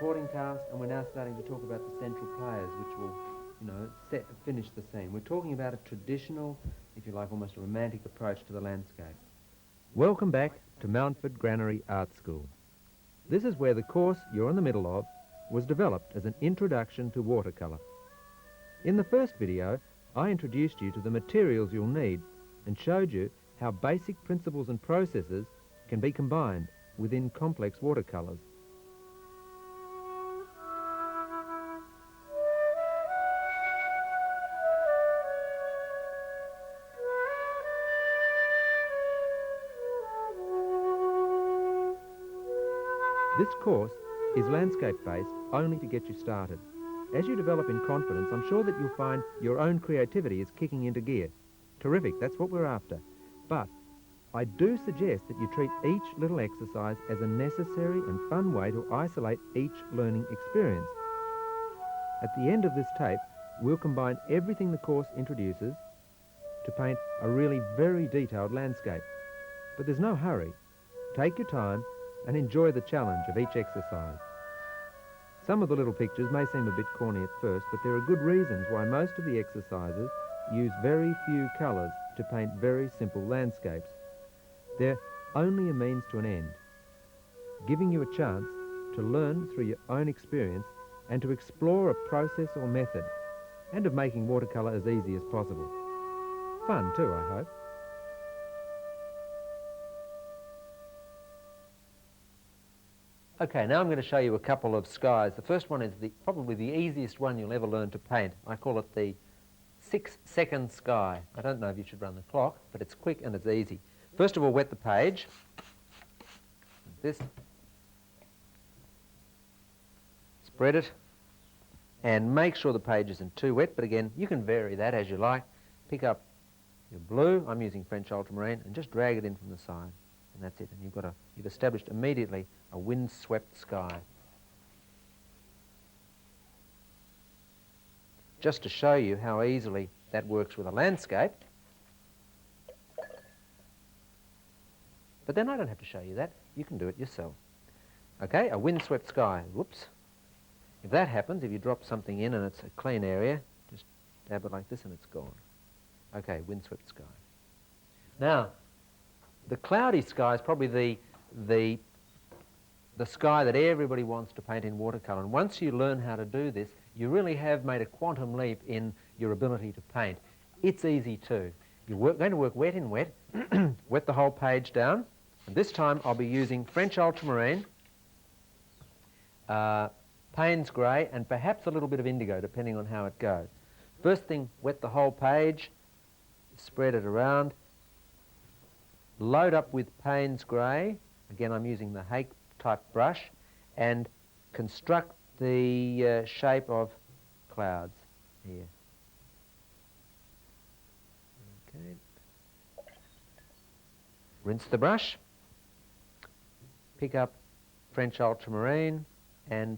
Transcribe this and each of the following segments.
supporting cast, and we're now starting to talk about the central players, which will, finish the scene. We're talking about a traditional, if you like, almost a romantic approach to the landscape. Welcome back to Mountford Granary Art School. This is where the course you're in the middle of was developed as an introduction to watercolour. In the first video, I introduced you to the materials you'll need and showed you how basic principles and processes can be combined within complex watercolours. This course is landscape-based only to get you started. As you develop in confidence, I'm sure that you'll find your own creativity is kicking into gear. Terrific, that's what we're after. But I do suggest that you treat each little exercise as a necessary and fun way to isolate each learning experience. At the end of this tape, we'll combine everything the course introduces to paint a really very detailed landscape. But there's no hurry. Take your time and enjoy the challenge of each exercise. Some of the little pictures may seem a bit corny at first, but there are good reasons why most of the exercises use very few colours to paint very simple landscapes. They're only a means to an end, giving you a chance to learn through your own experience and to explore a process or method, and of making watercolour as easy as possible. Fun too, I hope. Okay, now I'm going to show you a couple of skies. The first one is probably the easiest one you'll ever learn to paint. I call it the 6-second sky. I don't know if you should run the clock, but it's quick and it's easy. First of all, wet the page. Like this. Spread it. And make sure the page isn't too wet, but again, you can vary that as you like. Pick up your blue, I'm using French ultramarine, and just drag it in from the side. And that's it. And you've established immediately a wind-swept sky. Just to show you how easily that works with a landscape. But then I don't have to show you that. You can do it yourself. Okay, a wind-swept sky. Whoops. If that happens, if you drop something in and it's a clean area, just dab it like this and it's gone. Okay, wind-swept sky. Now, the cloudy sky is probably the sky that everybody wants to paint in watercolour. And once you learn how to do this, you really have made a quantum leap in your ability to paint. It's easy too. You're going to work wet in wet, wet the whole page down. And this time I'll be using French ultramarine, Payne's grey, and perhaps a little bit of indigo, depending on how it goes. First thing, wet the whole page, spread it around. Load up with Payne's grey. Again, I'm using the Hake type brush, and construct the shape of clouds here. Okay. Rinse the brush. Pick up French ultramarine and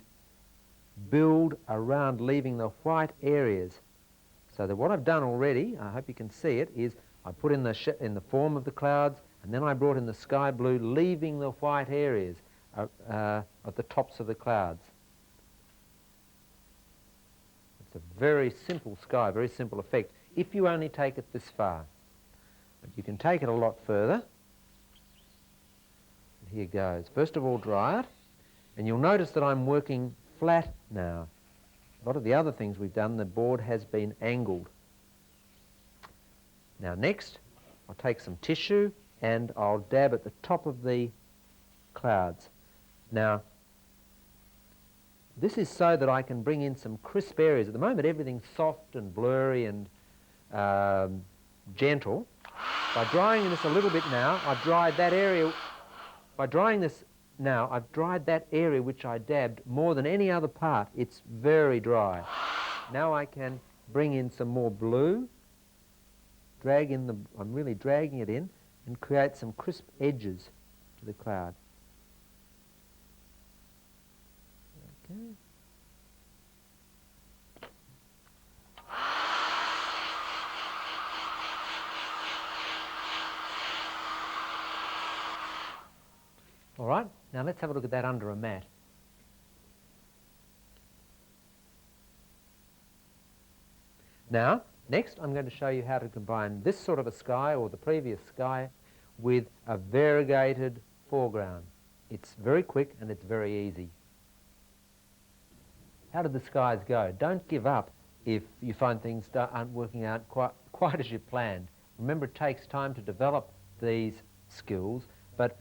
build around, leaving the white areas. So that what I've done already, I hope you can see it, is I put in the form of the clouds, and then I brought in the sky blue, leaving the white areas at the tops of the clouds. It's a very simple sky, very simple effect, if you only take it this far. But you can take it a lot further. And here goes. First of all, dry it, and you'll notice that I'm working flat now. A lot of the other things we've done, the board has been angled. Now next, I'll take some tissue and I'll dab at the top of the clouds. Now, this is so that I can bring in some crisp areas. At the moment, everything's soft and blurry and gentle. By drying this a little bit now, I've dried that area. By drying this now, I've dried that area which I dabbed more than any other part. It's very dry. Now I can bring in some more blue. I'm really dragging it in and create some crisp edges to the cloud. Okay. All right, now let's have a look at that under a mat. Now, next I'm going to show you how to combine this sort of a sky or the previous sky with a variegated foreground. It's very quick and it's very easy. How did the skies go? Don't give up if you find things aren't working out quite as you planned. Remember, it takes time to develop these skills, but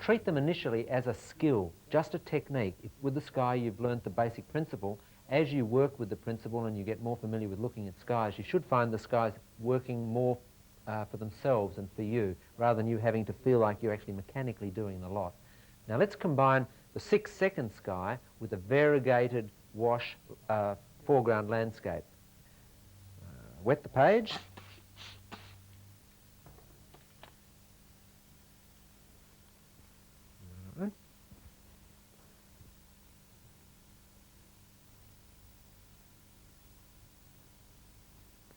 treat them initially as a skill, just a technique. If with the sky you've learnt the basic principle, as you work with the principle and you get more familiar with looking at skies, you should find the skies working more for themselves and for you, rather than you having to feel like you're actually mechanically doing the lot. Now let's combine the 6-second sky with a variegated wash foreground landscape. Wet the page.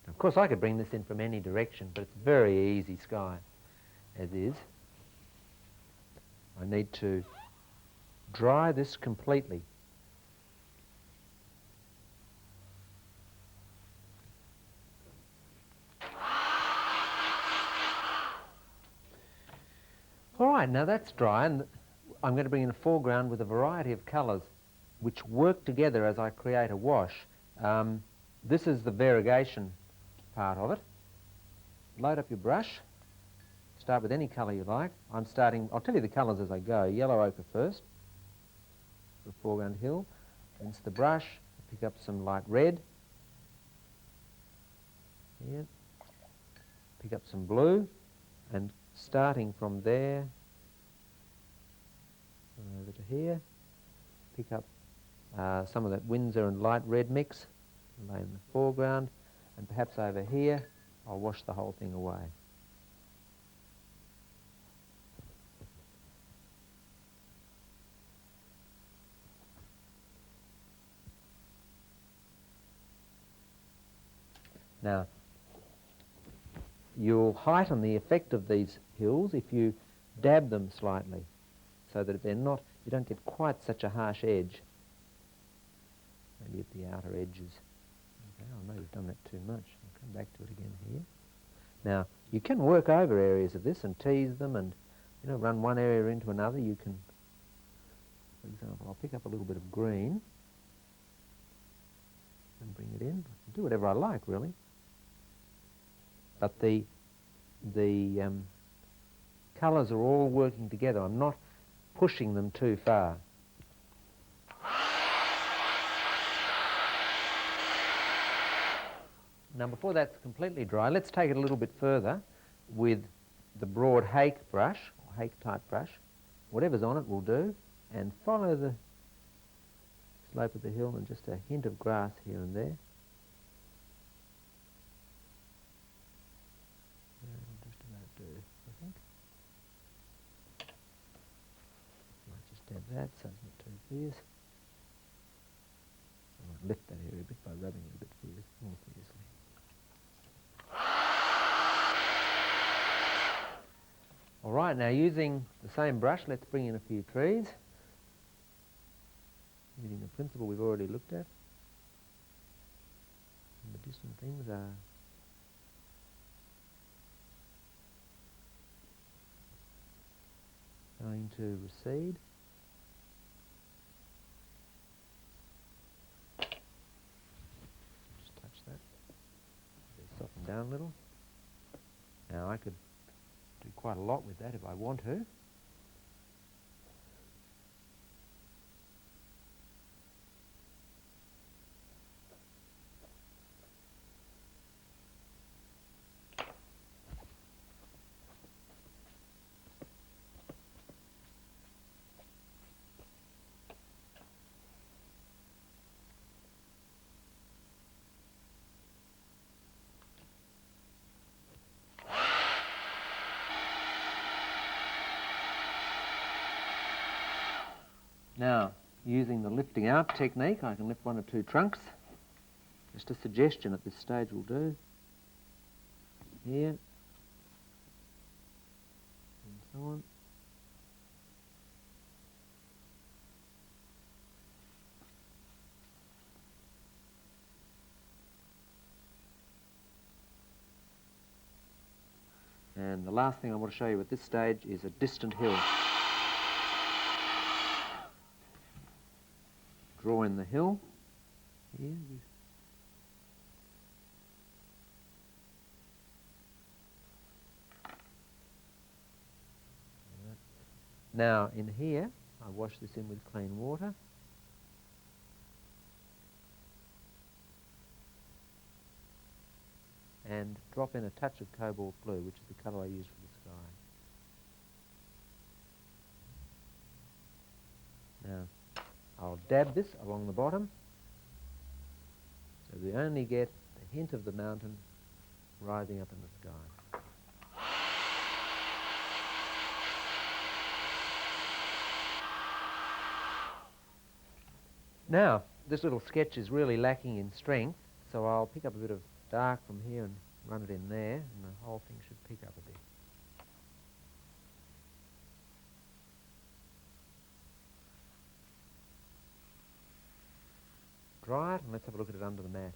Of course, I could bring this in from any direction, but it's very easy sky as is. I need to dry this completely. All right, now that's dry, and I'm going to bring in a foreground with a variety of colours which work together as I create a wash. This is the variegation part of it. Load up your brush. Start with any colour you like. I'll tell you the colours as I go. Yellow ochre first, the foreground hill. Rinse the brush, pick up some light red. Here. Pick up some blue, and starting from there, over to here, pick up some of that Windsor and light red mix, lay in the foreground, and perhaps over here, I'll wash the whole thing away. Now, you'll heighten the effect of these hills if you dab them slightly, so that you don't get quite such a harsh edge. Maybe at the outer edges. Okay, I may have done that too much. I'll come back to it again here. Now, you can work over areas of this and tease them and, run one area into another. You can, for example, I'll pick up a little bit of green and bring it in. I can do whatever I like, really. But the colours are all working together. I'm not pushing them too far. Now, before that's completely dry, let's take it a little bit further with the broad hake brush, or hake type brush. Whatever's on it will do, and follow the slope of the hill and just a hint of grass here and there. Just about do, I think. Might just dab that so it's not too fierce. I might lift that area a bit by rubbing it a bit more fiercely. All right, now using the same brush, let's bring in a few trees. Using the principle we've already looked at. And the distant things are going to recede. Just touch that. Soften down a little. Now I could do quite a lot with that if I want to. Now, using the lifting out technique, I can lift one or two trunks. Just a suggestion at this stage will do. Here. And so on. And the last thing I want to show you at this stage is a distant hill. Draw in the hill. Here. Now in here, I wash this in with clean water. And drop in a touch of cobalt blue, which is the colour I use for the sky. Now, I'll dab this along the bottom, so we only get a hint of the mountain rising up in the sky. Now, this little sketch is really lacking in strength, so I'll pick up a bit of dark from here and run it in there, and the whole thing should pick up a bit. Dry it, and let's have a look at it under the mat.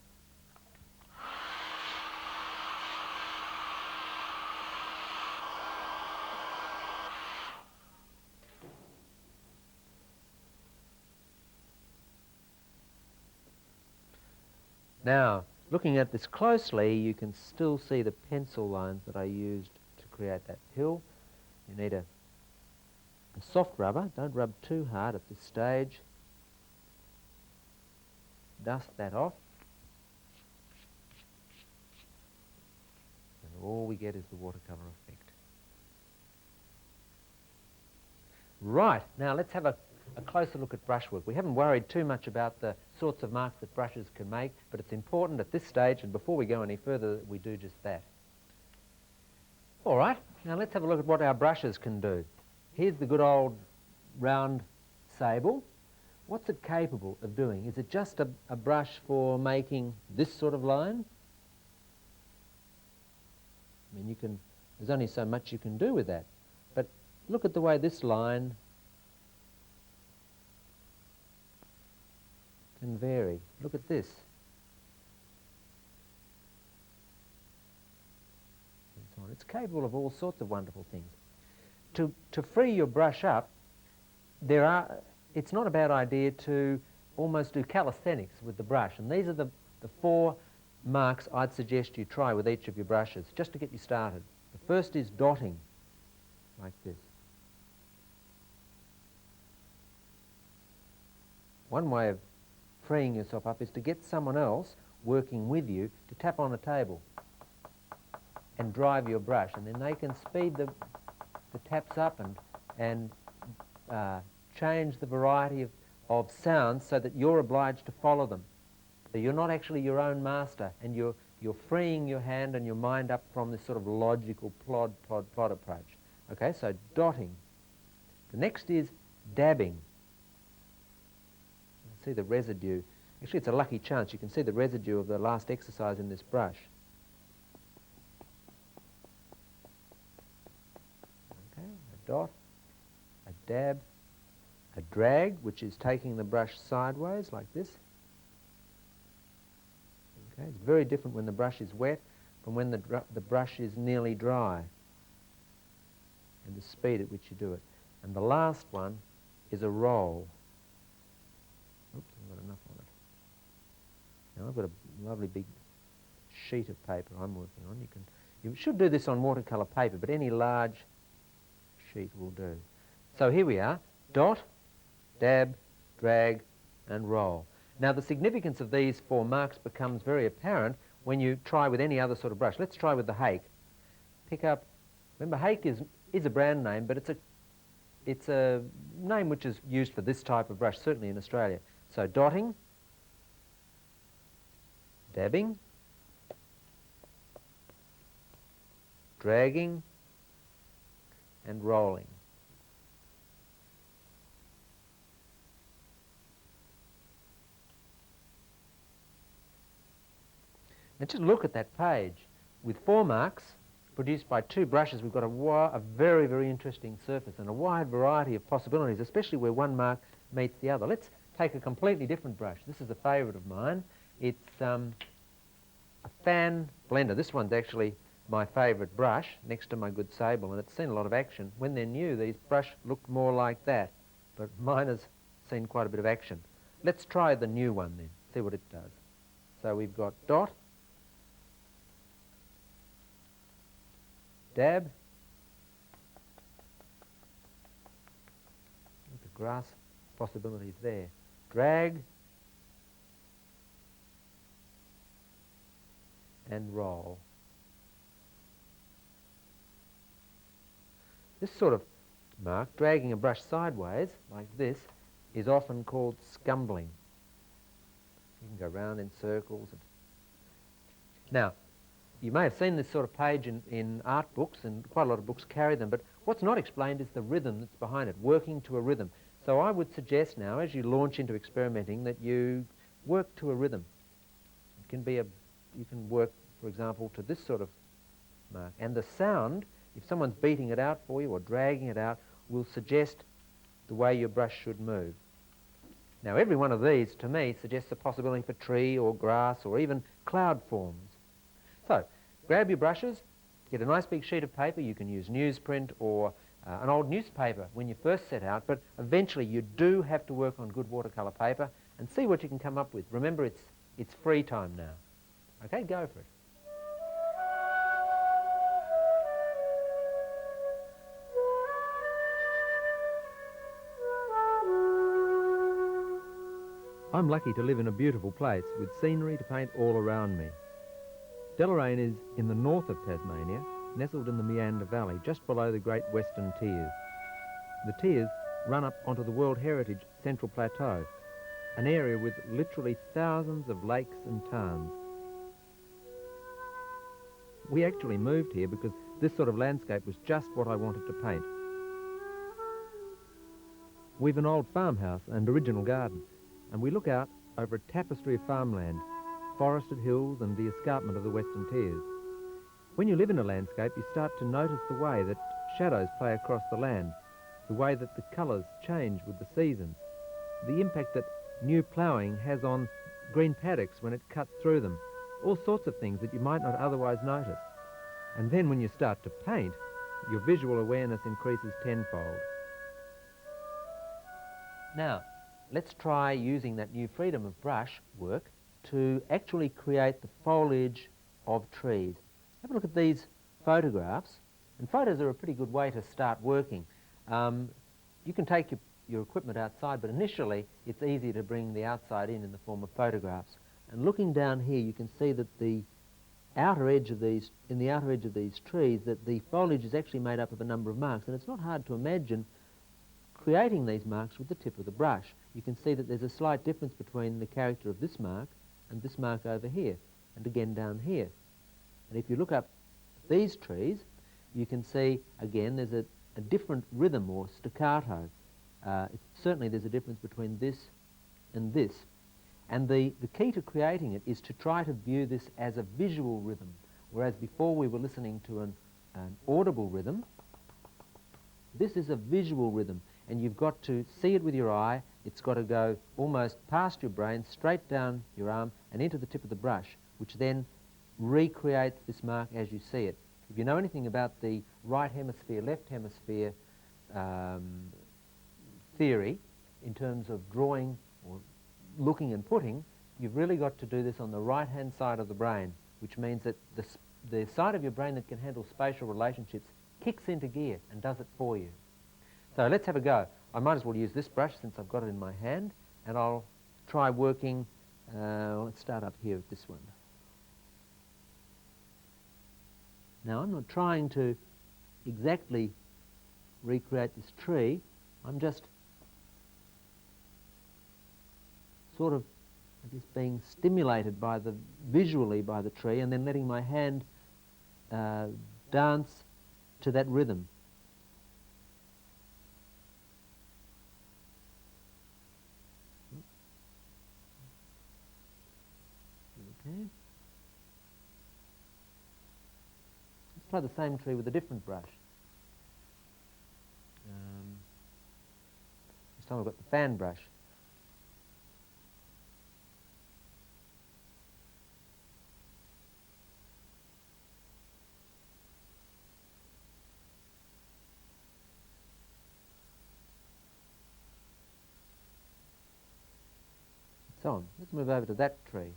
Now, looking at this closely, you can still see the pencil lines that I used to create that hill. You need a soft rubber. Don't rub too hard at this stage. Dust that off. And all we get is the watercolour effect. Right, now let's have a closer look at brushwork. We haven't worried too much about the sorts of marks that brushes can make, but it's important at this stage and before we go any further that we do just that. All right, now let's have a look at what our brushes can do. Here's the good old round sable. What's it capable of doing? Is it just a brush for making this sort of line? I mean, there's only so much you can do with that. But look at the way this line can vary. Look at this. And so on. It's capable of all sorts of wonderful things. To free your brush up, it's not a bad idea to almost do calisthenics with the brush. And these are the 4 marks I'd suggest you try with each of your brushes, just to get you started. The first is dotting, like this. One way of freeing yourself up is to get someone else working with you to tap on a table and drive your brush, and then they can speed the taps up and change the variety of sounds so that you're obliged to follow them. So you're not actually your own master, and you're freeing your hand and your mind up from this sort of logical plod approach. Okay, so dotting. The next is dabbing. See the residue. Actually, it's a lucky chance. You can see the residue of the last exercise in this brush. Okay, a dot, a dab, a drag, which is taking the brush sideways like this. Okay, it's very different when the brush is wet from when the brush is nearly dry, and the speed at which you do it. And the last one is a roll. Oops, I've got enough on it. Now I've got a lovely big sheet of paper I'm working on. You should do this on watercolour paper, but any large sheet will do. So here we are, dot, dab, drag, and roll. Now the significance of these 4 marks becomes very apparent when you try with any other sort of brush. Let's try with the Hake. Pick up, remember Hake is a brand name, but it's a name which is used for this type of brush, certainly in Australia. So dotting, dabbing, dragging, and rolling. Now just look at that page. With 4 marks, produced by 2 brushes, we've got a very, very interesting surface and a wide variety of possibilities, especially where one mark meets the other. Let's take a completely different brush. This is a favourite of mine. It's a fan blender. This one's actually my favourite brush next to my good sable, and it's seen a lot of action. When they're new, these brush look more like that, but mine has seen quite a bit of action. Let's try the new one then, see what it does. So we've got dot, dab, the grass possibilities there, drag, and roll. This sort of mark, dragging a brush sideways like this, is often called scumbling. You can go round in circles. Now, you may have seen this sort of page in art books, and quite a lot of books carry them, but what's not explained is the rhythm that's behind it, working to a rhythm. So I would suggest now, as you launch into experimenting, that you work to a rhythm. It can be you can work, for example, to this sort of mark. And the sound, if someone's beating it out for you or dragging it out, will suggest the way your brush should move. Now, every one of these, to me, suggests a possibility for tree or grass or even cloud forms. So, grab your brushes, get a nice big sheet of paper. You can use newsprint or an old newspaper when you first set out, but eventually you do have to work on good watercolour paper and see what you can come up with. Remember, it's free time now. Okay, go for it. I'm lucky to live in a beautiful place with scenery to paint all around me. Deloraine is in the north of Tasmania, nestled in the Meander Valley, just below the Great Western Tiers. The Tiers run up onto the World Heritage Central Plateau, an area with literally thousands of lakes and tarns. We actually moved here because this sort of landscape was just what I wanted to paint. We've an old farmhouse and original garden, and we look out over a tapestry of farmland, forested hills and the escarpment of the Western Tiers. When you live in a landscape, you start to notice the way that shadows play across the land, the way that the colours change with the seasons, the impact that new ploughing has on green paddocks when it cuts through them, all sorts of things that you might not otherwise notice. And then when you start to paint, your visual awareness increases tenfold. Now, let's try using that new freedom of brush work to actually create the foliage of trees. Have a look at these photographs, and photos are a pretty good way to start working. You can take your equipment outside, but initially it's easy to bring the outside in the form of photographs. And looking down here, you can see that in the outer edge of these trees, that the foliage is actually made up of a number of marks, and it's not hard to imagine creating these marks with the tip of the brush. You can see that there's a slight difference between the character of this mark and this mark over here, and again down here. And if you look up these trees, you can see, again, there's a different rhythm or staccato. Certainly there's a difference between this and this. And the key to creating it is to try to view this as a visual rhythm, whereas before we were listening to an audible rhythm. This is a visual rhythm, and you've got to see it with your eye. It's got to go almost past your brain, straight down your arm and into the tip of the brush, which then recreates this mark as you see it. If you know anything about the right hemisphere, left hemisphere theory in terms of drawing or looking and putting, you've really got to do this on the right-hand side of the brain, which means that the side of your brain that can handle spatial relationships kicks into gear and does it for you. So let's have a go. I might as well use this brush since I've got it in my hand, and I'll try working. Let's start up here with this one. Now, I'm not trying to exactly recreate this tree. I'm just sort of, I guess, being stimulated visually by the tree, and then letting my hand dance to that rhythm. Okay. Let's try the same tree with a different brush. This time I've got the fan brush. so on. Let's move over to that tree.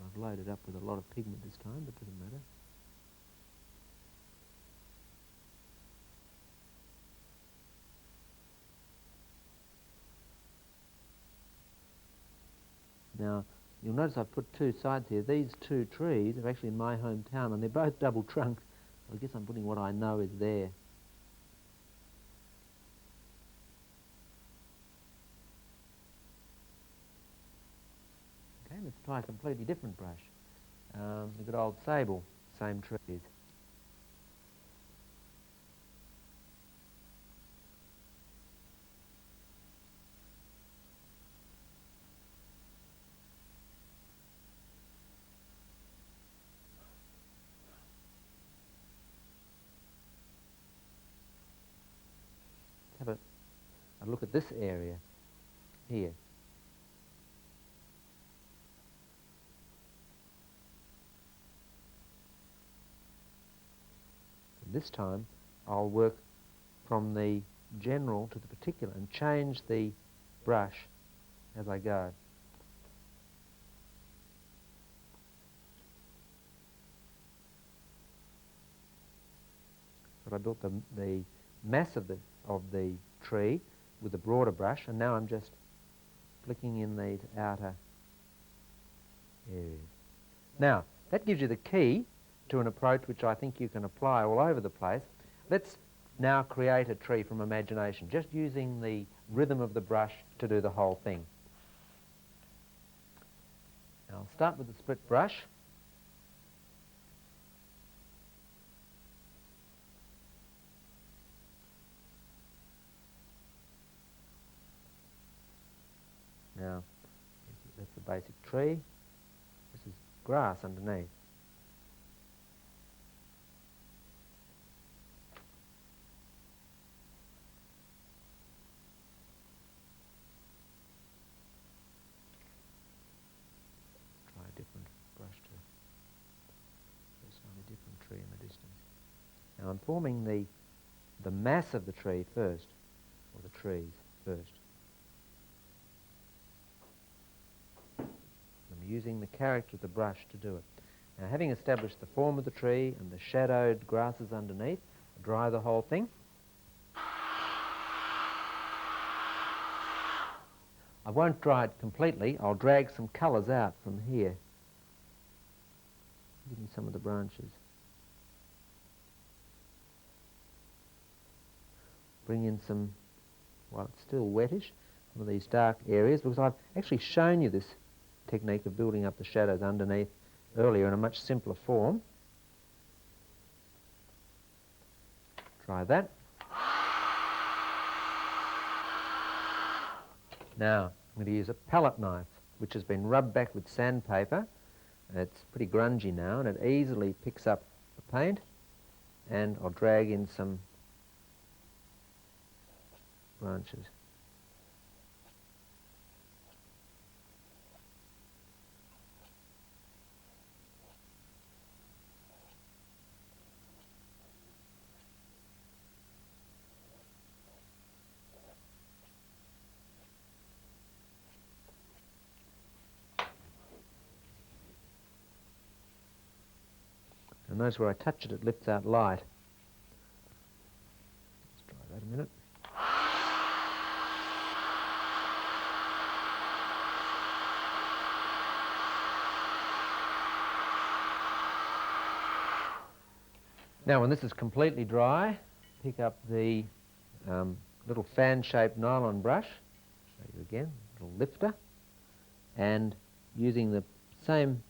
I've loaded up with a lot of pigment this time, but doesn't matter. Now, you'll notice I've put two sides here. These two trees are actually in my hometown, and they're both double trunked. So I guess I'm putting what I know is there. Okay, let's try a completely different brush. The good old sable, same trees. Let's have a look at this area here. This time I'll work from the general to the particular and change the brush as I go. But I built the mass of the tree with a broader brush, and now I'm just flicking in these outer areas. Now, that gives you the key to an approach which I think you can apply all over the place. Let's now create a tree from imagination, just using the rhythm of the brush to do the whole thing. Now I'll start with the split brush. Now, that's the basic tree. This is grass underneath. Different brush to there's a different tree in the distance. Now I'm forming the mass of the tree first, or the trees first. I'm using the character of the brush to do it. Now, having established the form of the tree and the shadowed grasses underneath, I dry the whole thing. I won't dry it completely. I'll drag some colours out from here. Give me some of the branches. Bring in some, while it's still wettish, some of these dark areas, because I've actually shown you this technique of building up the shadows underneath earlier in a much simpler form. Try that. Now, I'm going to use a palette knife, which has been rubbed back with sandpaper. It's pretty grungy now, and it easily picks up the paint, and I'll drag in some branches. And notice where I touch it, it lifts out light. Let's try that a minute. Now, when this is completely dry, pick up the little fan-shaped nylon brush, show you again, little lifter, and using the same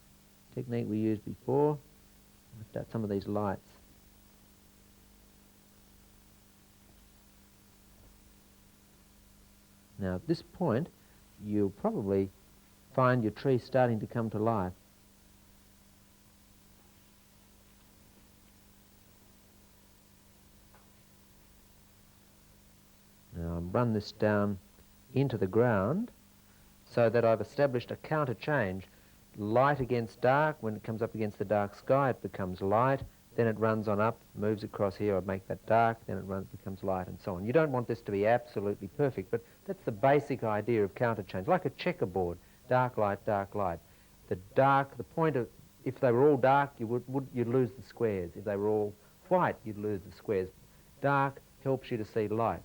technique we used before, lift out some of these lights. Now, at this point, you'll probably find your tree starting to come to life. Now, I'll run this down into the ground so that I've established a counter change. Light against dark, when it comes up against the dark sky, it becomes light. then it runs on up, moves across here, I make that dark, then it becomes light, and so on. You don't want this to be absolutely perfect, but that's the basic idea of counterchange, like a checkerboard, dark, light, dark, light. The point of, if they were all dark, you'd lose the squares. If they were all white, you'd lose the squares. Dark helps you to see light.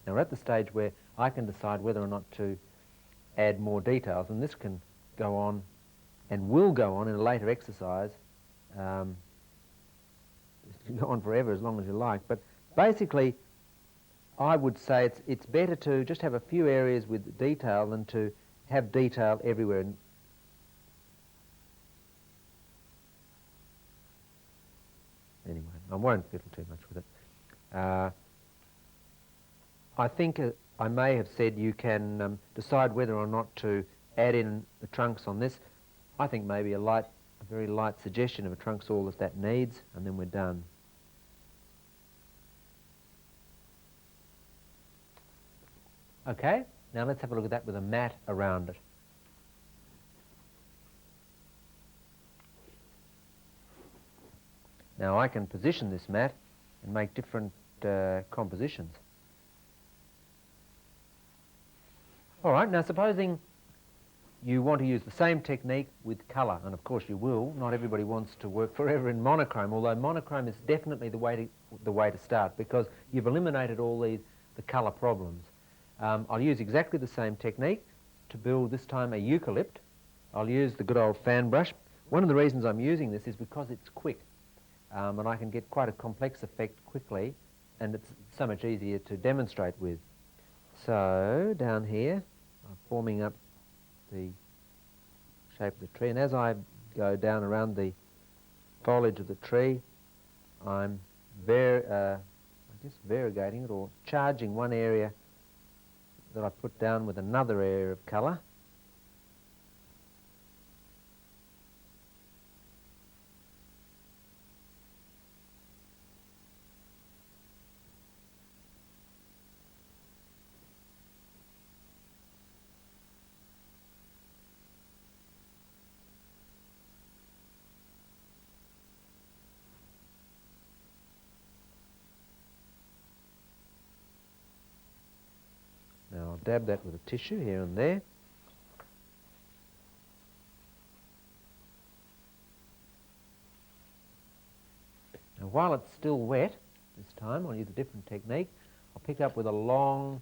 Now we're at the stage where I can decide whether or not to add more details, and this can go on and will go on in a later exercise. It can go on forever, as long as you like, but basically I would say it's better to just have a few areas with detail than to have detail everywhere. Anyway, I won't fiddle too much with it. I think I may have said you can decide whether or not to add in the trunks on this. I think maybe a very light suggestion of a trunk's all that needs, and then we're done. Okay, now let's have a look at that with a mat around it. Now I can position this mat and make different compositions. All right, now supposing you want to use the same technique with colour, and of course you will. Not everybody wants to work forever in monochrome, although monochrome is definitely the way to start, because you've eliminated all the colour problems. I'll use exactly the same technique to build this time a eucalypt. I'll use the good old fan brush. One of the reasons I'm using this is because it's quick, and I can get quite a complex effect quickly, and it's so much easier to demonstrate with. So down here, I'm forming up the shape of the tree, and as I go down around the foliage of the tree, I'm variegating it, or charging one area that I put down with another area of colour. Now I'll dab that with a tissue here and there. Now while it's still wet, this time I'll use a different technique. I'll pick up with a long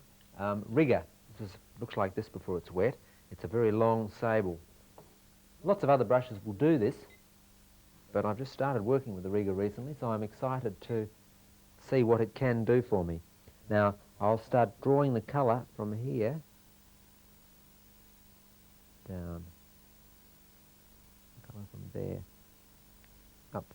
rigger. This looks like this before it's wet. It's a very long sable. Lots of other brushes will do this, but I've just started working with the rigger recently, so I'm excited to see what it can do for me. Now I'll start drawing the colour from here down, colour from there up.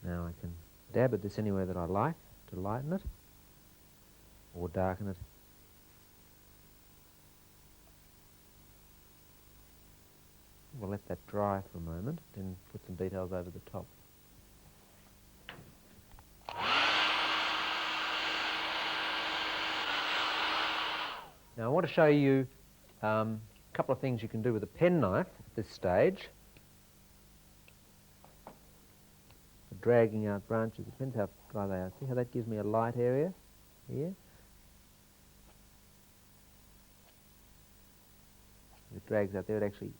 Now I can dab at this anywhere that I like to lighten it or darken it. We'll let that dry for a moment, then put some details over the top. Now I want to show you a couple of things you can do with a penknife at this stage. Dragging out branches, it depends how dry they are. See how that gives me a light area here? It drags out there. It actually,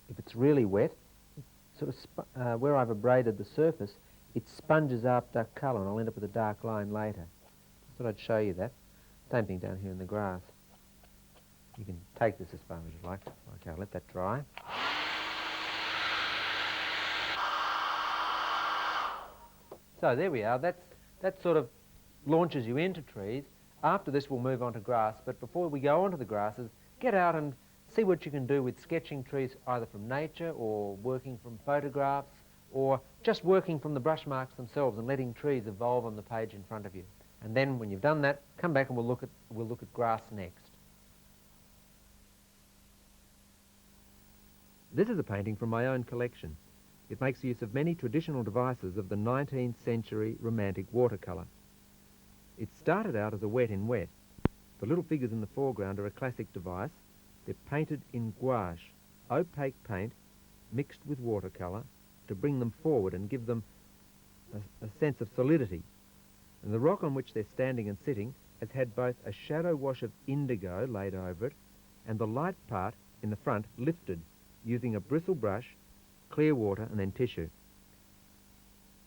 if it's really wet, it sort of where I've abraded the surface, it sponges out that colour, and I'll end up with a dark line later. I thought I'd show you that. Same thing down here in the grass. You can take this as far as you like. Okay, I'll let that dry. So there we are. That sort of launches you into trees. After this we'll move on to grass, but before we go on to the grasses, get out and see what you can do with sketching trees either from nature or working from photographs or just working from the brush marks themselves and letting trees evolve on the page in front of you. And then when you've done that, come back and we'll look at grass next. This is a painting from my own collection. It makes use of many traditional devices of the 19th century romantic watercolour. It started out as a wet in wet. The little figures in the foreground are a classic device. They're painted in gouache, opaque paint mixed with watercolour to bring them forward and give them a sense of solidity. And the rock on which they're standing and sitting has had both a shadow wash of indigo laid over it and the light part in the front lifted using a bristle brush, clear water and then tissue.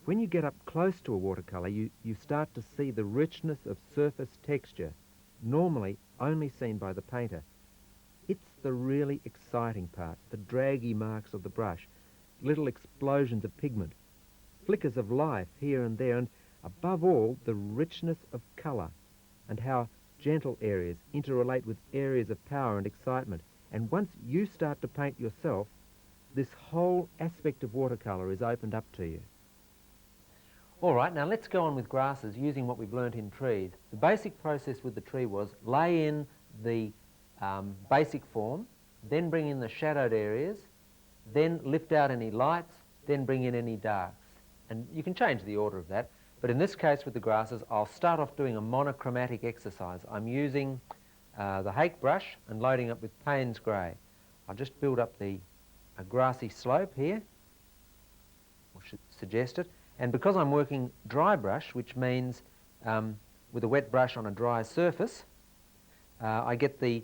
When you get up close to a watercolour, you start to see the richness of surface texture, normally only seen by the painter. It's the really exciting part, the draggy marks of the brush, little explosions of pigment, flickers of life here and there, and above all, the richness of colour and how gentle areas interrelate with areas of power and excitement. And once you start to paint yourself, this whole aspect of watercolour is opened up to you. All right, now let's go on with grasses using what we've learnt in trees. The basic process with the tree was lay in the basic form, then bring in the shadowed areas, then lift out any lights, then bring in any darks. And you can change the order of that, but in this case with the grasses, I'll start off doing a monochromatic exercise. I'm using the Hake brush and loading up with Payne's grey. I'll just build up a grassy slope here, or suggest it. And because I'm working dry brush, which means with a wet brush on a dry surface, I get the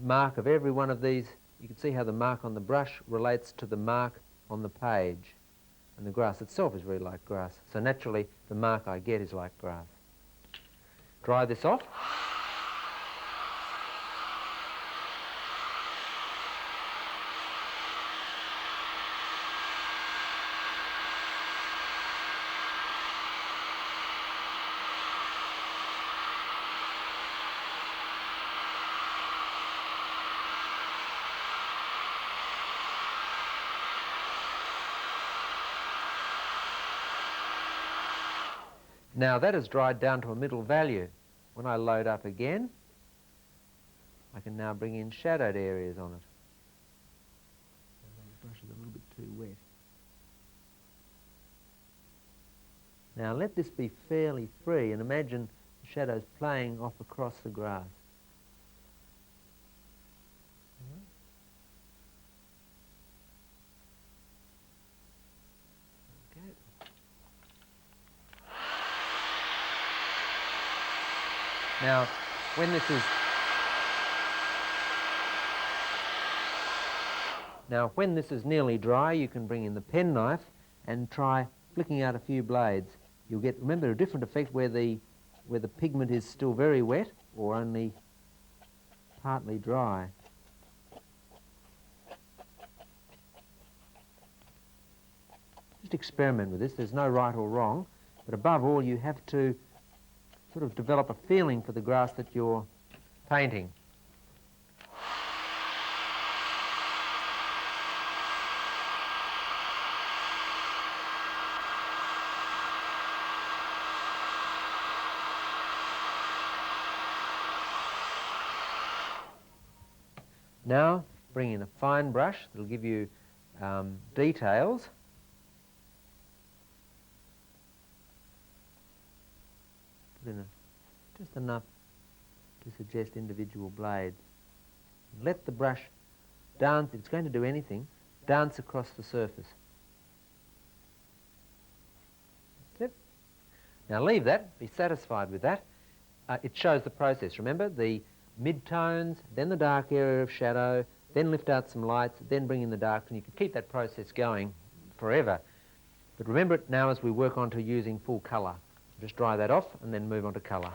mark of every one of these. You can see how the mark on the brush relates to the mark on the page. And the grass itself is really like grass. So naturally, the mark I get is like grass. Dry this off. Now that has dried down to a middle value. When I load up again, I can now bring in shadowed areas on it. The brush is a little bit too wet. Now let this be fairly free and imagine the shadows playing off across the grass. Now, when this is nearly dry, you can bring in the penknife and try flicking out a few blades. You'll get, remember, a different effect where the pigment is still very wet or only partly dry. Just experiment with this. There's no right or wrong, but above all, you have to sort of develop a feeling for the grass that you're painting. Now bring in a fine brush that'll give you details. Put in just enough to suggest individual blades. Let the brush dance, if it's going to do anything, dance across the surface. That's it. Now leave that, be satisfied with that. It shows the process. Remember, the mid-tones, then the dark area of shadow, then lift out some lights, then bring in the darks, and you can keep that process going forever. But remember it now as we work on to using full colour. Just dry that off and then move on to colour.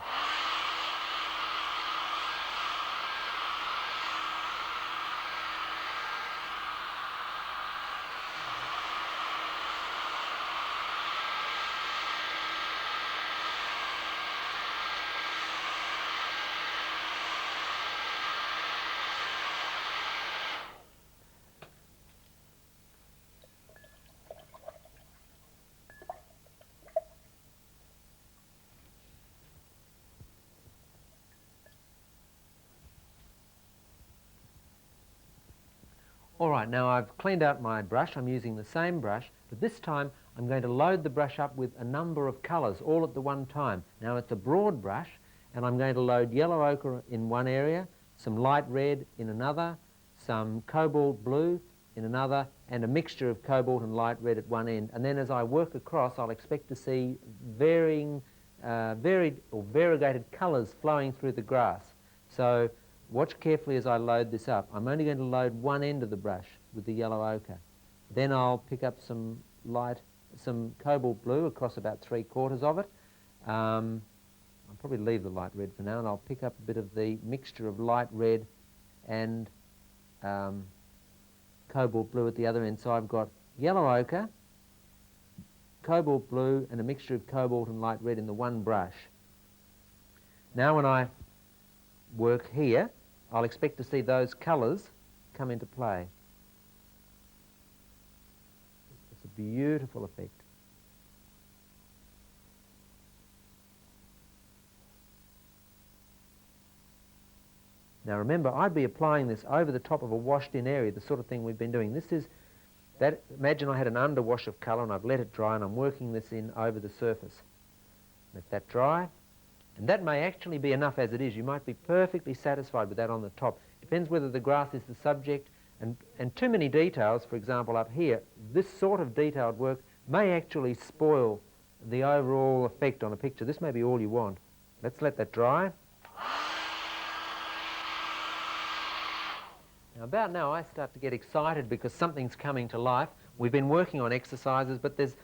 All right, now I've cleaned out my brush. I'm using the same brush, but this time I'm going to load the brush up with a number of colours all at the one time. Now it's a broad brush, and I'm going to load yellow ochre in one area, some light red in another, some cobalt blue in another, and a mixture of cobalt and light red at one end. And then as I work across, I'll expect to see varied or variegated colours flowing through the grass. So watch carefully as I load this up. I'm only going to load one end of the brush with the yellow ochre. Then I'll pick up some cobalt blue across about 3/4 of it. I'll probably leave the light red for now, and I'll pick up a bit of the mixture of light red and cobalt blue at the other end. So I've got yellow ochre, cobalt blue, and a mixture of cobalt and light red in the one brush. Now when I work here, I'll expect to see those colours come into play. It's a beautiful effect. Now remember, I'd be applying this over the top of a washed-in area, the sort of thing we've been doing. Imagine I had an underwash of colour and I've let it dry and I'm working this in over the surface. Let that dry. And that may actually be enough as it is. You might be perfectly satisfied with that on the top. Depends whether the grass is the subject, and too many details, for example up here, this sort of detailed work may actually spoil the overall effect on a picture. This may be all you want. Let's let that dry. Now about now I start to get excited because something's coming to life. We've been working on exercises, but there's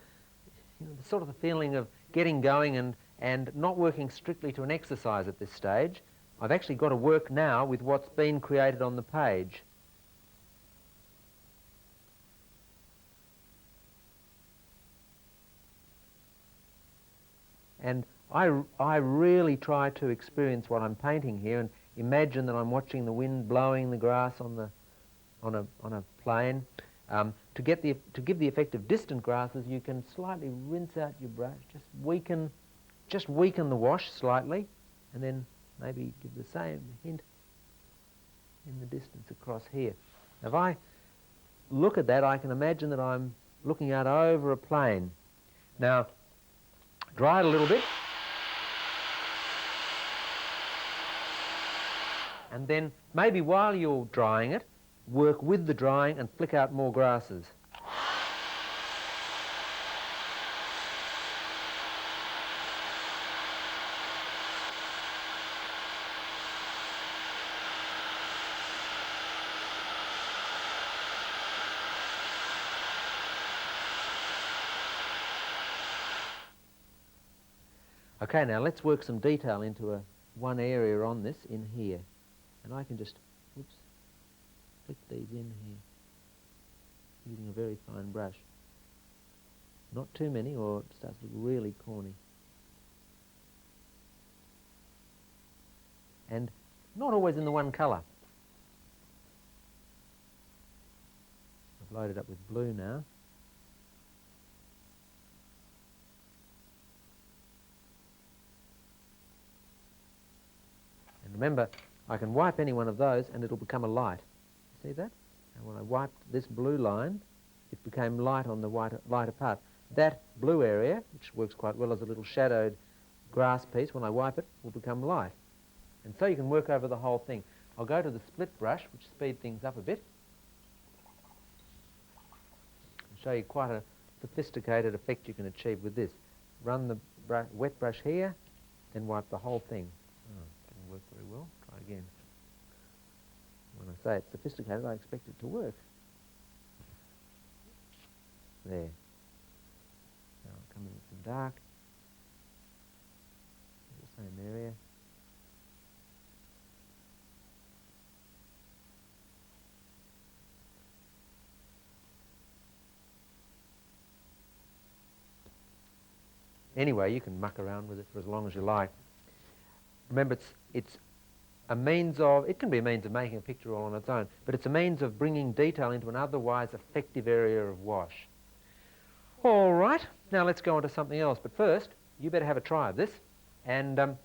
the sort of a feeling of getting going and not working strictly to an exercise at this stage. I've actually got to work now with what's been created on the page. And I really try to experience what I'm painting here and imagine that I'm watching the wind blowing the grass on a plain. To give the effect of distant grasses, you can slightly rinse out your brush, just weaken the wash slightly, and then maybe give the same hint in the distance across here. Now if I look at that, I can imagine that I'm looking out over a plain. Now, dry it a little bit, and then maybe while you're drying it, work with the drying and flick out more grasses. Okay, now let's work some detail into one area on this in here. And I can just, flick these in here using a very fine brush. Not too many or it starts to look really corny. And not always in the one colour. I've loaded up with blue now. And remember, I can wipe any one of those and it'll become a light. See that? And when I wiped this blue line, it became light on the lighter part. That blue area, which works quite well as a little shadowed grass piece, when I wipe it, will become light. And so you can work over the whole thing. I'll go to the split brush, which speeds things up a bit. I'll show you quite a sophisticated effect you can achieve with this. Run the wet brush here, then wipe the whole thing. Oh, didn't work very well. Try again. When I say it's sophisticated, I expect it to work. There. Now I'll come in with some dark. The same area. Anyway, you can muck around with it for as long as you like. Remember, it's a means of, it can be a means of making a picture all on its own, but it's a means of bringing detail into an otherwise effective area of wash. All right, now let's go on to something else. But first, you better have a try of this. And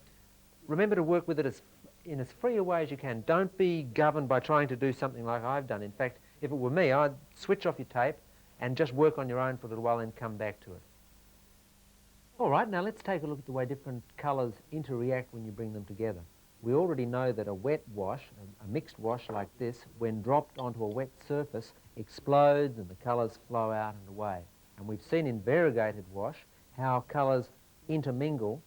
remember to work with it in as free a way as you can. Don't be governed by trying to do something like I've done. In fact, If it were me, I'd switch off your tape and just work on your own for a little while and come back to it. All right, now let's take a look at the way different colours interact when you bring them together. We already know that a wet wash, a mixed wash like this, when dropped onto a wet surface, explodes and the colours flow out and away. And we've seen in variegated wash how colours intermingle,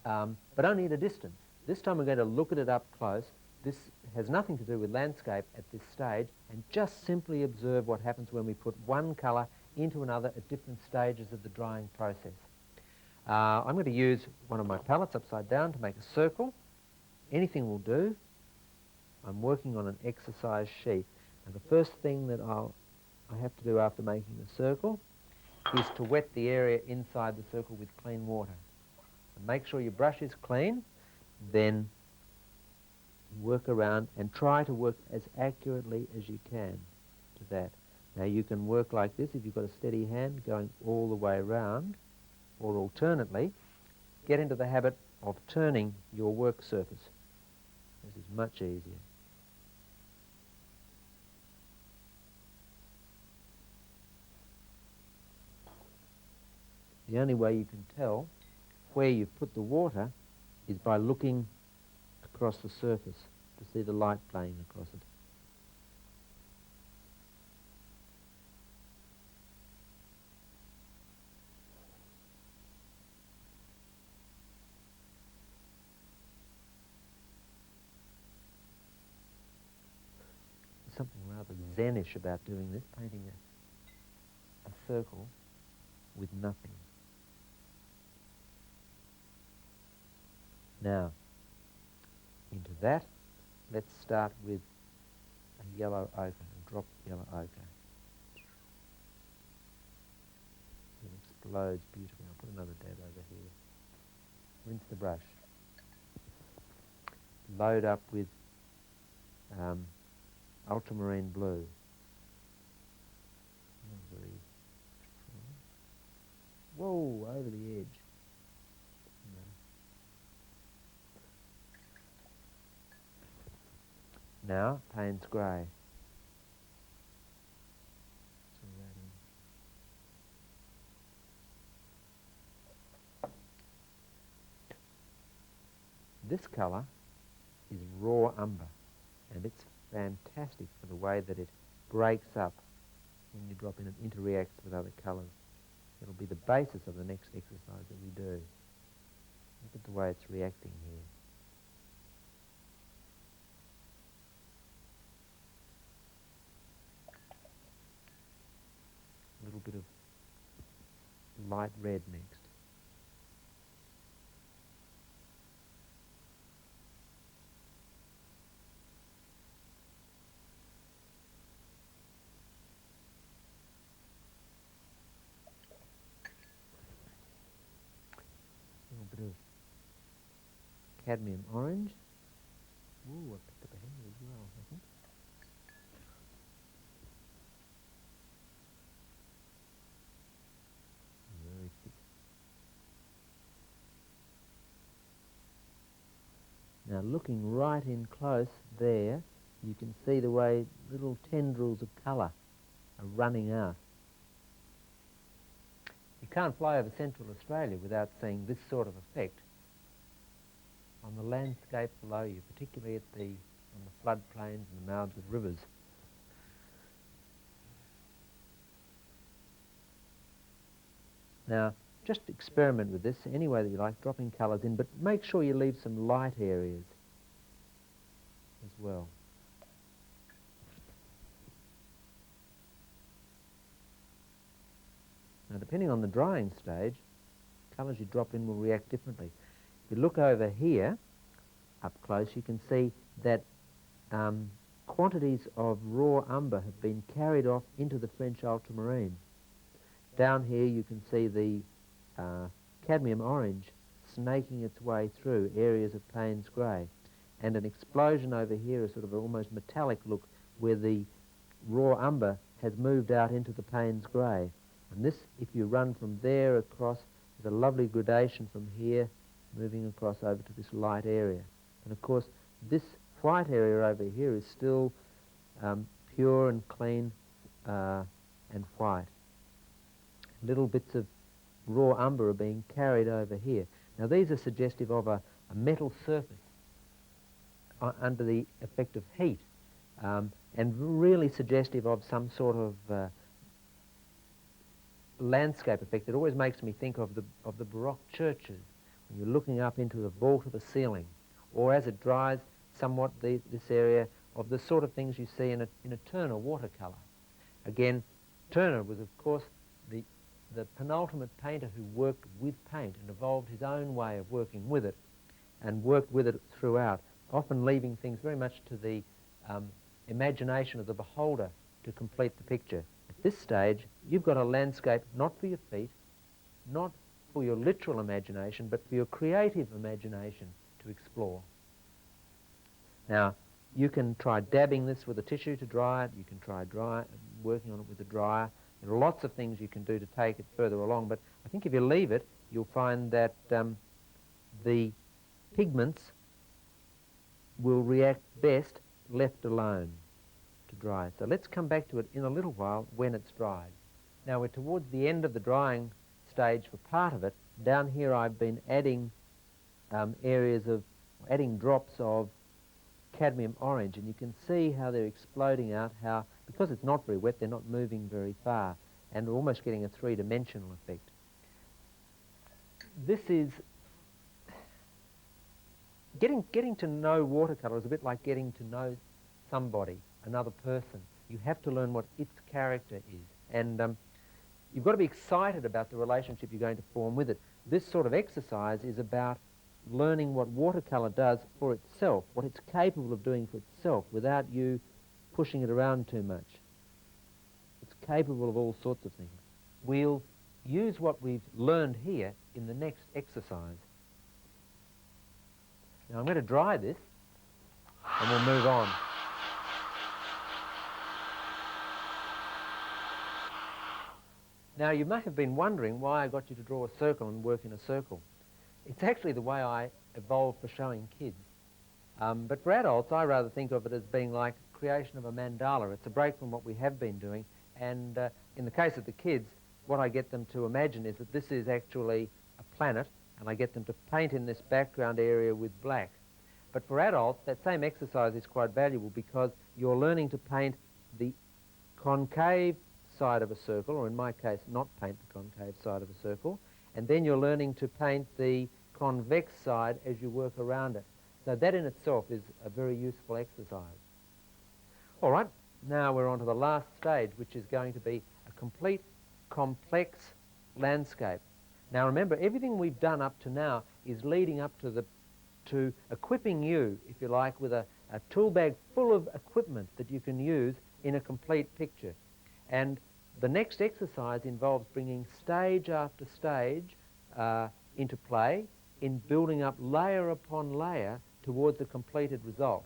but only at a distance. This time we're going to look at it up close. This has nothing to do with landscape at this stage, and just simply observe what happens when we put one colour into another at different stages of the drying process. I'm going to use one of my palettes upside down to make a circle. Anything will do. I'm working on an exercise sheet. And the first thing that I have to do after making the circle is to wet the area inside the circle with clean water. And make sure your brush is clean, then work around and try to work as accurately as you can to that. Now you can work like this if you've got a steady hand going all the way around, or alternately, get into the habit of turning your work surface. This is much easier. The only way you can tell where you've put the water is by looking across the surface to see the light playing across it. There's something rather zen-ish about doing this, painting a circle with nothing. Now, into that, let's start with a yellow ochre, and drop yellow ochre. It explodes beautifully. I'll put another dab over here. Rinse the brush. Load up with ultramarine blue. Not very strong. Whoa, over the edge. Now, Payne's grey. This colour is raw umber, and it's fantastic for the way that it breaks up when you drop in and interacts with other colours. It'll be the basis of the next exercise that we do. Look at the way it's reacting here. A little bit of light red next. A little bit of cadmium orange. Ooh, I picked up a hair as well, I think. Very thick. Now looking right in close there, you can see the way little tendrils of colour are running out. You can't fly over Central Australia without seeing this sort of effect on the landscape below you, particularly on the floodplains and the mouths of rivers. Now, just experiment with this any way that you like, dropping colours in, but make sure you leave some light areas as well. Now, depending on the drying stage, colours you drop in will react differently. If you look over here, up close, you can see that quantities of raw umber have been carried off into the French ultramarine. Down here you can see the cadmium orange snaking its way through areas of Payne's grey, and an explosion over here, a sort of almost metallic look, where the raw umber has moved out into the Payne's grey. And this, if you run from there across, is a lovely gradation from here, moving across over to this light area. And of course, this white area over here is still pure and clean and white. Little bits of raw umber are being carried over here. Now these are suggestive of a metal surface under the effect of heat, and really suggestive of some sort of landscape effect. It always makes me think of the Baroque churches, when you're looking up into the vault of the ceiling, or as it dries, somewhat this area of the sort of things you see in a Turner watercolour. Again, Turner was, of course, the penultimate painter who worked with paint and evolved his own way of working with it, and worked with it throughout, often leaving things very much to the imagination of the beholder to complete the picture. At this stage, you've got a landscape not for your feet, not for your literal imagination, but for your creative imagination to explore. Now, you can try dabbing this with a tissue to dry it. You can try working on it with a dryer. There are lots of things you can do to take it further along, but I think if you leave it, you'll find that the pigments will react best left alone to dry. So let's come back to it in a little while when it's dried. Now we're towards the end of the drying stage for part of it. Down here I've been adding adding drops of cadmium orange, and you can see how they're exploding out, how, because it's not very wet, they're not moving very far, and we're almost getting a three-dimensional effect. This is getting to know watercolour is a bit like getting to know somebody, another person. You have to learn what its character is, and you've got to be excited about the relationship you're going to form with it. This sort of exercise is about learning what watercolour does for itself, what it's capable of doing for itself without you pushing it around too much. It's capable of all sorts of things. We'll use what we've learned here in the next exercise. Now I'm going to dry this and we'll move on. Now you may have been wondering why I got you to draw a circle and work in a circle. It's actually the way I evolved for showing kids. But for adults, I rather think of it as being like creation of a mandala. It's a break from what we have been doing. And in the case of the kids, what I get them to imagine is that this is actually a planet, and I get them to paint in this background area with black. But for adults, that same exercise is quite valuable because you're learning to paint the concave side of a circle, or in my case, not paint the concave side of a circle, and then you're learning to paint the convex side as you work around it. So that in itself is a very useful exercise. All right, now we're on to the last stage, which is going to be a complete, complex landscape. Now remember, everything we've done up to now is leading up to equipping you, if you like, with a tool bag full of equipment that you can use in a complete picture. And the next exercise involves bringing stage after stage into play in building up layer upon layer towards a completed result.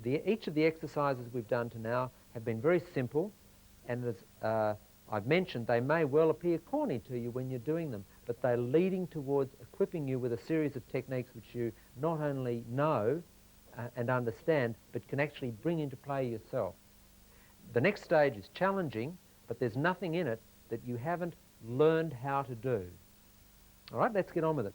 Each of the exercises we've done to now have been very simple, and as I've mentioned, they may well appear corny to you when you're doing them, but they're leading towards equipping you with a series of techniques which you not only know and understand, but can actually bring into play yourself. The next stage is challenging, but there's nothing in it that you haven't learned how to do. All right, let's get on with it.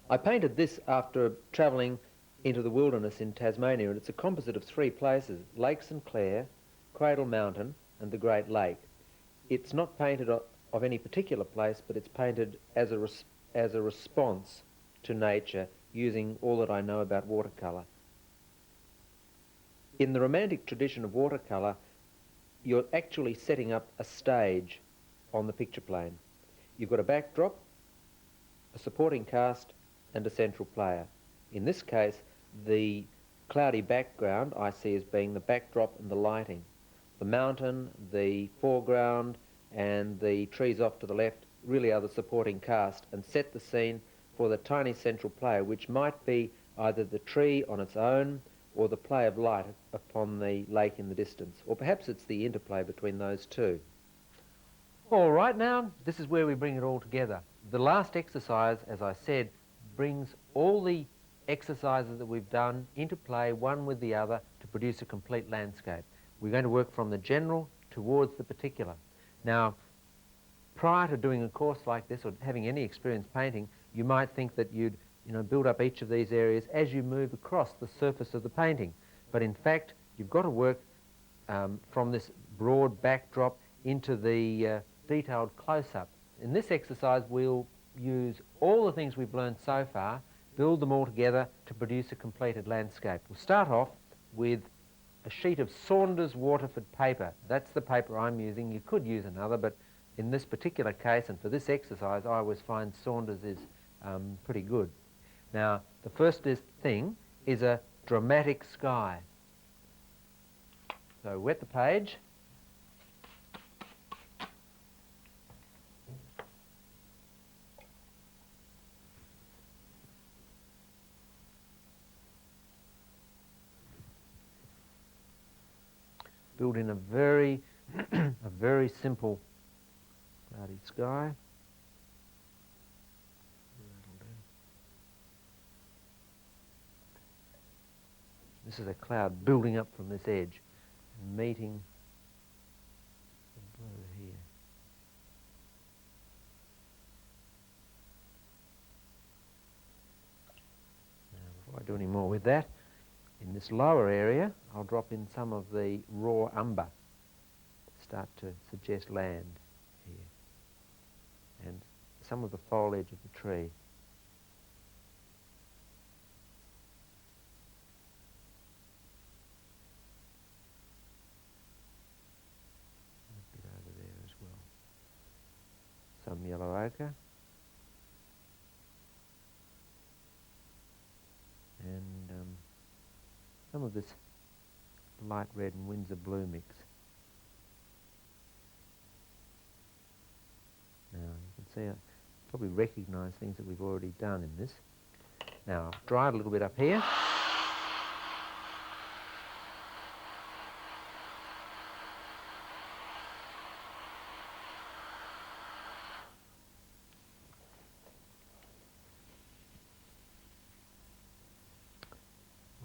I painted this after travelling into the wilderness in Tasmania, and it's a composite of three places: Lake St Clair, Cradle Mountain, and the Great Lake. It's not painted of any particular place, but it's painted as a response to nature, using all that I know about watercolour. In the romantic tradition of watercolour, you're actually setting up a stage on the picture plane. You've got a backdrop, a supporting cast, and a central player. In this case, the cloudy background I see as being the backdrop and the lighting. The mountain, the foreground, and the trees off to the left really are the supporting cast and set the scene for the tiny central player, which might be either the tree on its own or the play of light upon the lake in the distance, or perhaps it's the interplay between those two. All right, now, this is where we bring it all together. The last exercise, as I said, brings all the exercises that we've done into play, one with the other, to to produce a complete landscape. We're going to work from the general towards the particular. Now, prior to doing a course like this or having any experience painting, you might think that you'd build up each of these areas as you move across the surface of the painting. But in fact, you've got to work from this broad backdrop into the detailed close-up. In this exercise, we'll use all the things we've learned so far, build them all together to produce a completed landscape. We'll start off with a sheet of Saunders Waterford paper. That's the paper I'm using. You could use another, but in this particular case and for this exercise, I always find Saunders is pretty good. Now, the first thing is a dramatic sky. So wet the page. Build in a very, a very simple cloudy sky. This is a cloud building up from this edge and meeting the blue here. Now, before I do any more with that, in this lower area, I'll drop in some of the raw umber. Start to suggest land here. And some of the foliage of the tree. A bit over there as well. Some yellow ochre. And some of this light red and Windsor blue mix. Now you can see I probably recognise things that we've already done in this. Now I've dried a little bit up here.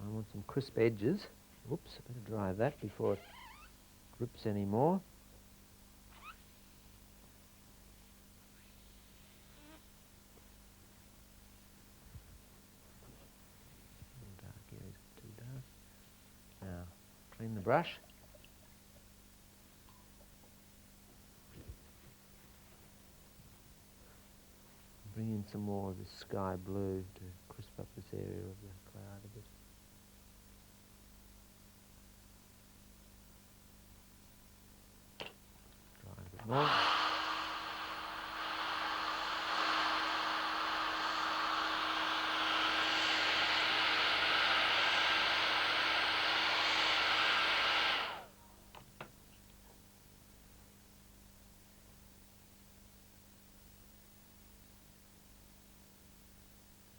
I want some crisp edges. Whoops, I better dry that before it drips any more. Dark areas too dark. Now, clean the brush. Bring in some more of this sky blue to crisp up this area of the cloud a bit. More.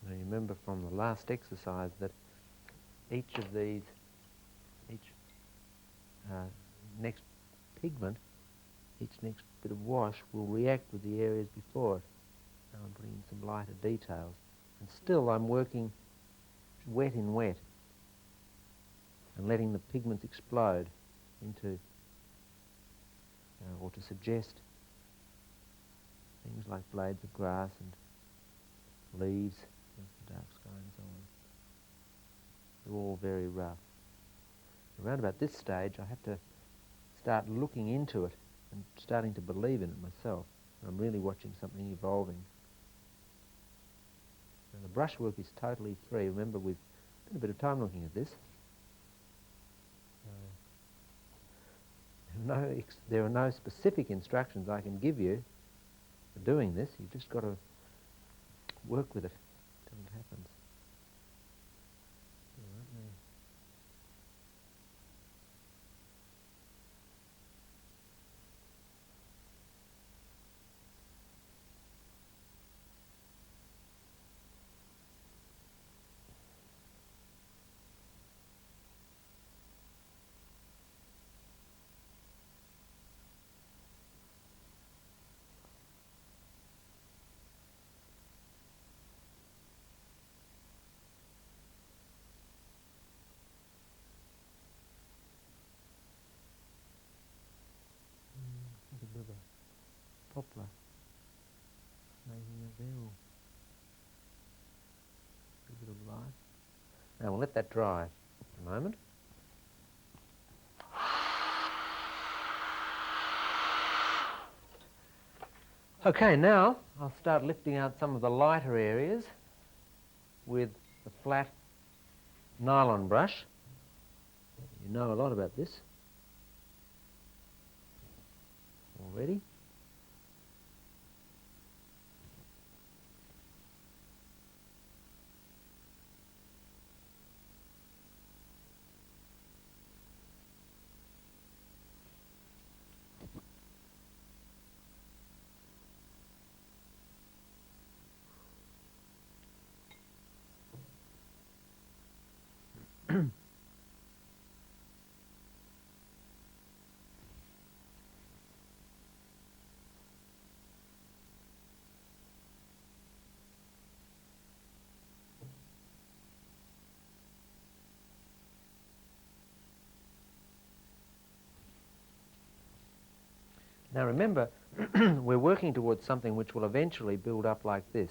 Now you remember from the last exercise that each of these, next pigment, each next bit of wash will react with the areas before it. Now I'm putting in some lighter details. And still I'm working wet in wet and letting the pigments explode into, or to suggest things like blades of grass and leaves, the dark sky and so on. They're all very rough. Around about this stage I have to start looking into it and starting to believe in it myself. I'm really watching something evolving. Now the brushwork is totally free. Remember, we've spent a bit of time looking at this. There are no specific instructions I can give you for doing this. You've just got to work with it until it happens. there, or a bit of light. Now we'll let that dry a moment. Okay, now I'll start lifting out some of the lighter areas with the flat nylon brush. You know a lot about this already. Now remember, we're working towards something which will eventually build up like this.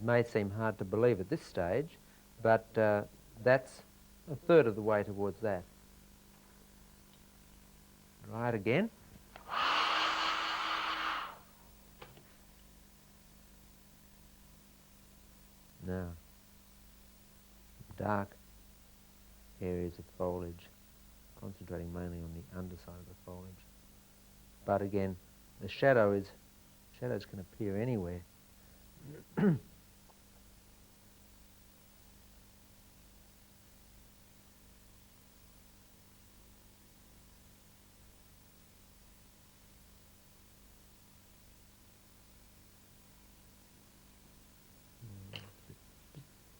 It may seem hard to believe at this stage, but that's a third of the way towards that. Try it again. Now, dark areas of foliage, concentrating mainly on the underside of the foliage. But again, the shadows can appear anywhere. It's a bit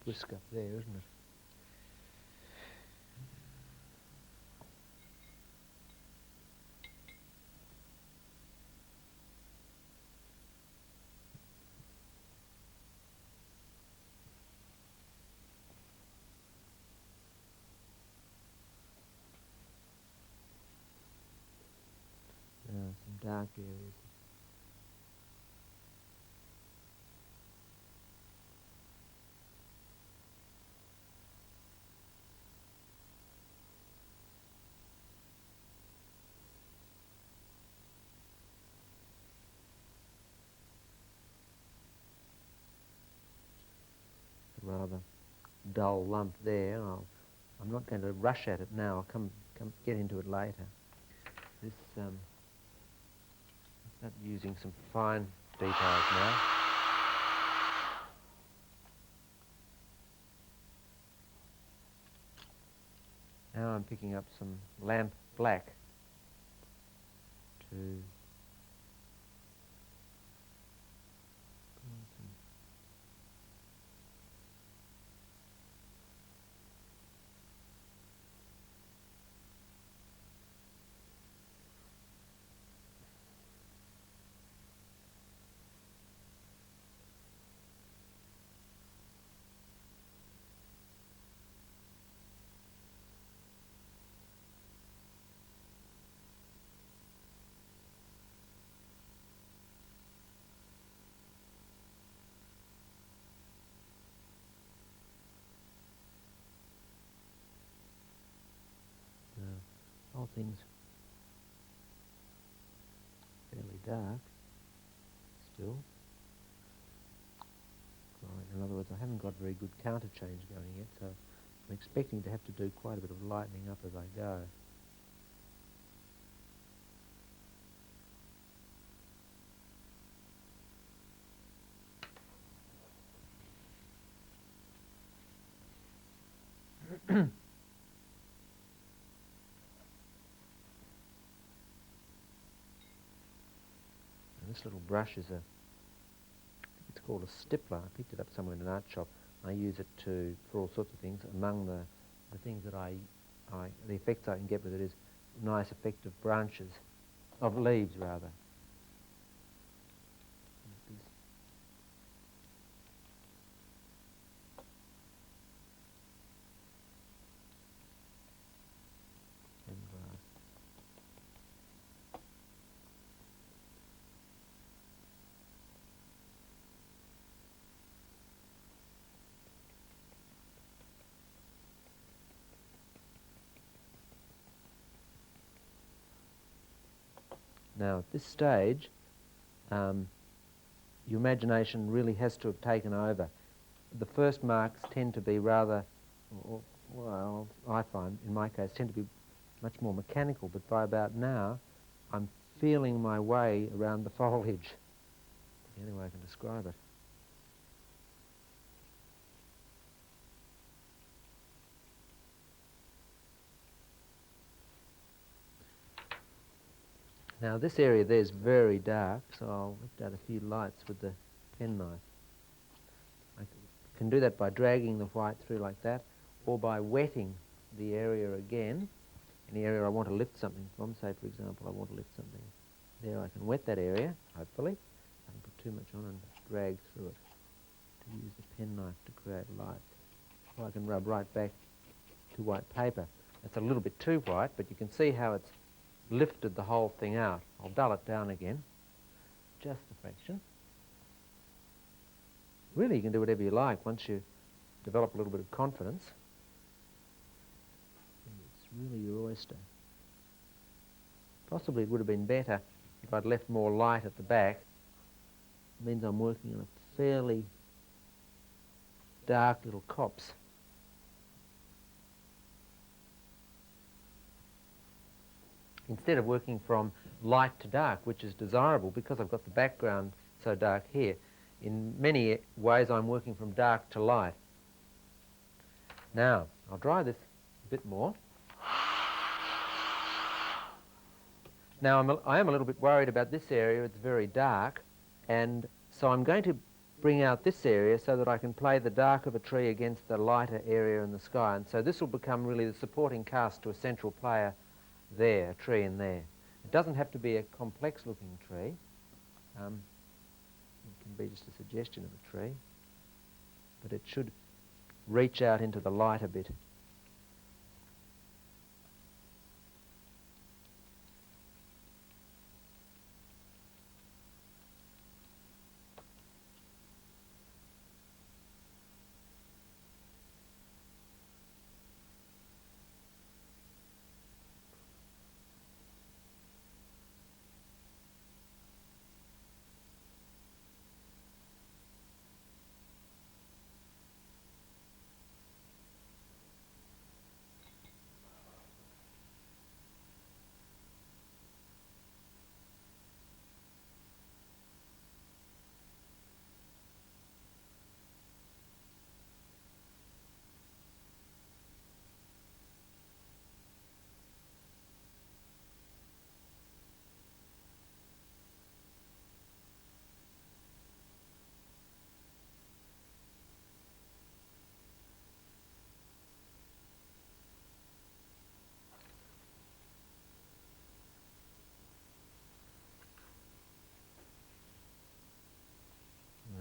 brisk up there, isn't it? Some dark areas. A rather dull lump there. I'm not going to rush at it now. I'll come get into it later. This start using some fine details now. Now I'm picking up some lamp black to whole thing's fairly dark still. Right, in other words, I haven't got very good counter change going yet, so I'm expecting to have to do quite a bit of lightening up as I go. This little brush is it's called a stippler. I picked it up somewhere in an art shop. I use it for all sorts of things. Among the things that the effects I can get with it is nice effect of branches, of leaves rather. Now, at this stage, your imagination really has to have taken over. The first marks tend to be rather, well, I find, in my case, tend to be much more mechanical, but by about now, I'm feeling my way around the foliage. The only way I can describe it. Now this area there is very dark, so I'll lift out a few lights with the penknife. I can do that by dragging the white through like that, or by wetting the area again. Any area I want to lift something from, say for example I want to lift something there, I can wet that area, hopefully. I don't put too much on and drag through it to use the penknife to create light. Or I can rub right back to white paper. That's a little bit too white, but you can see how it's lifted the whole thing out. I'll dull it down again, just a fraction. Really, you can do whatever you like once you develop a little bit of confidence. It's really your oyster. Possibly it would have been better if I'd left more light at the back. It means I'm working on a fairly dark little copse. Instead of working from light to dark, which is desirable because I've got the background so dark here, in many ways I'm working from dark to light. Now, I'll dry this a bit more. Now, I am a little bit worried about this area. It's very dark, and so I'm going to bring out this area so that I can play the dark of a tree against the lighter area in the sky, and so this will become really the supporting cast to a central player there, a tree in there. It doesn't have to be a complex-looking tree. It can be just a suggestion of a tree, but it should reach out into the light a bit.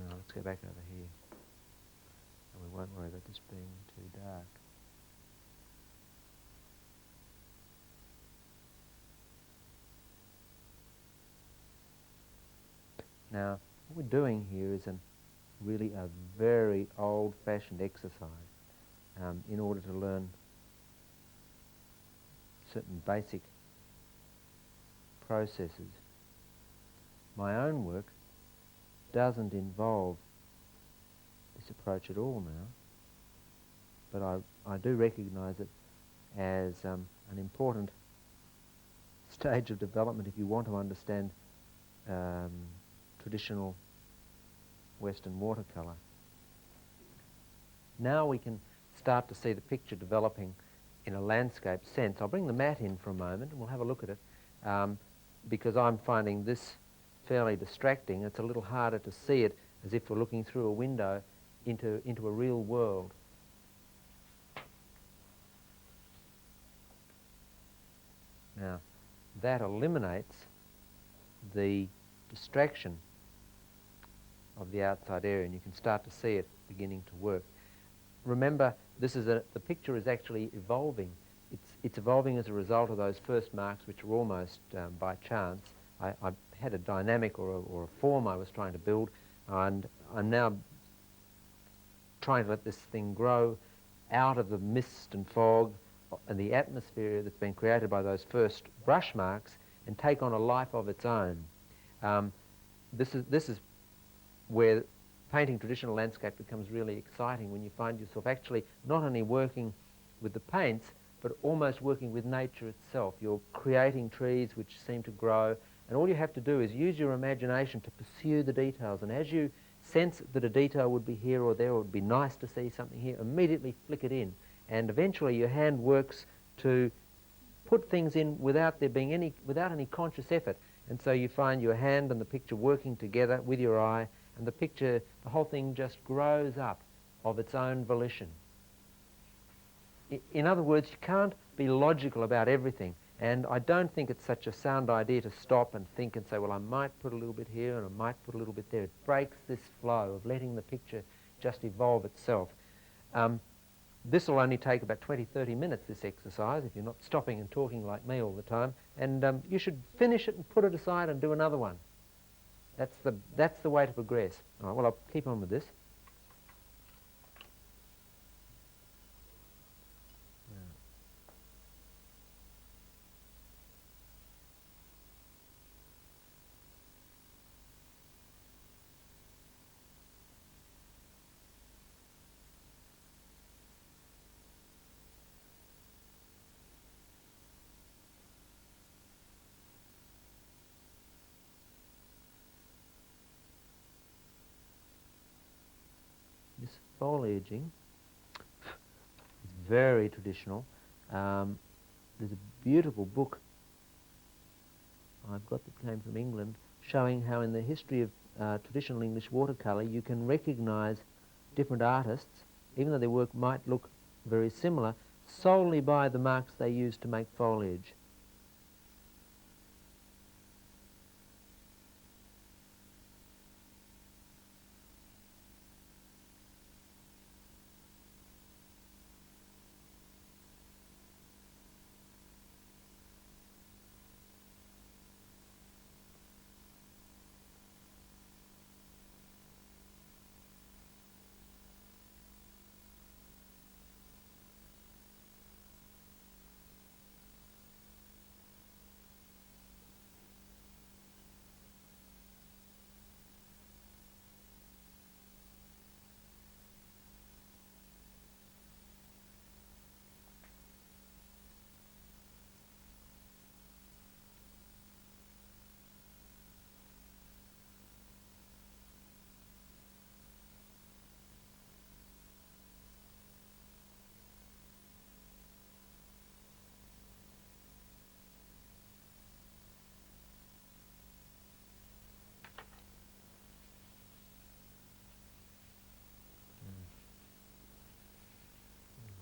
Now, let's go back over here, and we won't worry about this being too dark. Now, what we're doing here is really a very old-fashioned exercise in order to learn certain basic processes. My own work doesn't involve this approach at all now, but I do recognise it as an important stage of development if you want to understand traditional Western watercolour. Now we can start to see the picture developing in a landscape sense. I'll bring the mat in for a moment and we'll have a look at it because I'm finding this fairly distracting. It's a little harder to see it as if we're looking through a window into a real world. Now, that eliminates the distraction of the outside area, and you can start to see it beginning to work. Remember, the picture is actually evolving. It's evolving as a result of those first marks, which are almost by chance. I had a dynamic or a form I was trying to build, and I'm now trying to let this thing grow out of the mist and fog and the atmosphere that's been created by those first brush marks and take on a life of its own. This is where painting traditional landscape becomes really exciting, when you find yourself actually not only working with the paints, but almost working with nature itself. You're creating trees which seem to grow, and all you have to do is use your imagination to pursue the details. And as you sense that a detail would be here or there, or it would be nice to see something here, immediately flick it in. And eventually your hand works to put things in without there being any conscious effort. And so you find your hand and the picture working together with your eye, and the picture, the whole thing just grows up of its own volition. In other words, you can't be logical about everything, and I don't think it's such a sound idea to stop and think and say, well, I might put a little bit here and I might put a little bit there. It breaks this flow of letting the picture just evolve itself. This will only take about 20-30 minutes, this exercise, if you're not stopping and talking like me all the time, and you should finish it and put it aside and do another one. That's the way to progress. All right, well, I'll keep on with this. This foliaging is very traditional. There's a beautiful book I've got that came from England showing how in the history of traditional English watercolour you can recognise different artists, even though their work might look very similar, solely by the marks they use to make foliage.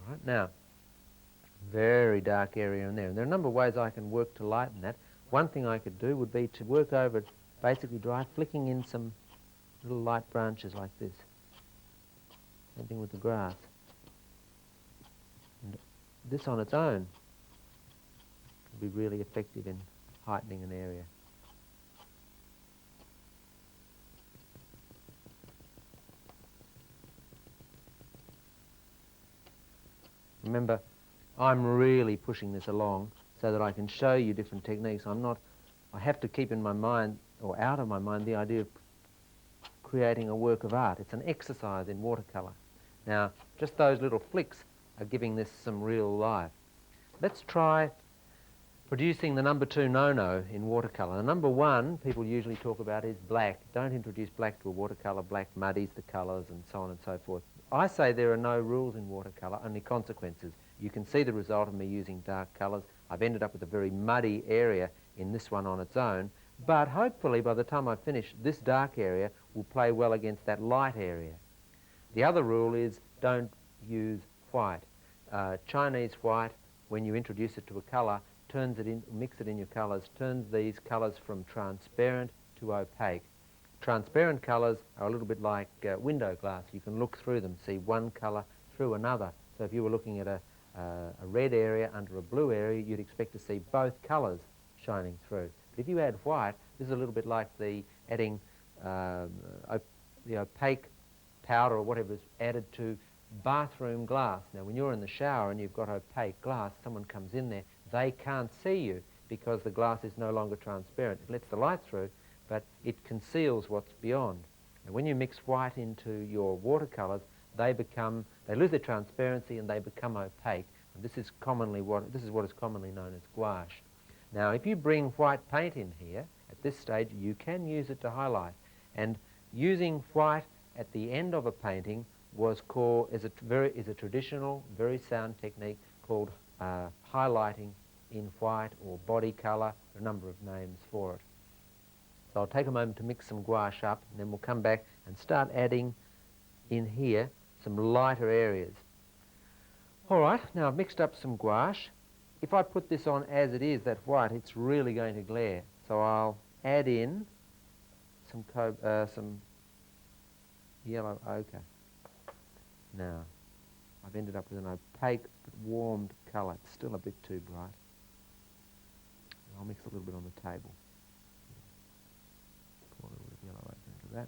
Right, now, very dark area in there. And there are a number of ways I can work to lighten that. One thing I could do would be to work over it basically dry, flicking in some little light branches like this. Same thing with the grass. And this on its own can be really effective in heightening an area. Remember, I'm really pushing this along so that I can show you different techniques. I have to keep in my mind, or out of my mind, the idea of creating a work of art. It's an exercise in watercolour. Now, just those little flicks are giving this some real life. Let's try producing the number 2 no-no in watercolour. The number 1 people usually talk about is black. Don't introduce black to a watercolour. Black muddies the colours and so on and so forth. I say there are no rules in watercolour, only consequences. You can see the result of me using dark colours. I've ended up with a very muddy area in this one on its own, but hopefully by the time I finish, this dark area will play well against that light area. The other rule is don't use white. Chinese white, when you introduce it to a colour, mix it in your colours, turns these colours from transparent to opaque. Transparent colours are a little bit like window glass. You can look through them, see one colour through another. So if you were looking at a red area under a blue area, you'd expect to see both colours shining through. But if you add white, this is a little bit like adding the opaque powder or whatever is added to bathroom glass. Now, when you're in the shower and you've got opaque glass, someone comes in there, they can't see you. because the glass is no longer transparent. It lets the light through, but it conceals what's beyond. And when you mix white into your watercolours, they lose their transparency and they become opaque. And this is what is commonly known as gouache. Now, if you bring white paint in here, at this stage, you can use it to highlight. And using white at the end of a painting is a traditional, very sound technique called highlighting in white or body colour. There are a number of names for it. So I'll take a moment to mix some gouache up, and then we'll come back and start adding in here some lighter areas. All right, now I've mixed up some gouache. If I put this on as it is, that white, it's really going to glare. So I'll add in some yellow ochre. Now, I've ended up with an opaque but warmed colour. It's still a bit too bright. I'll mix a little bit on the table. Pour a little bit of yellow ochre into that.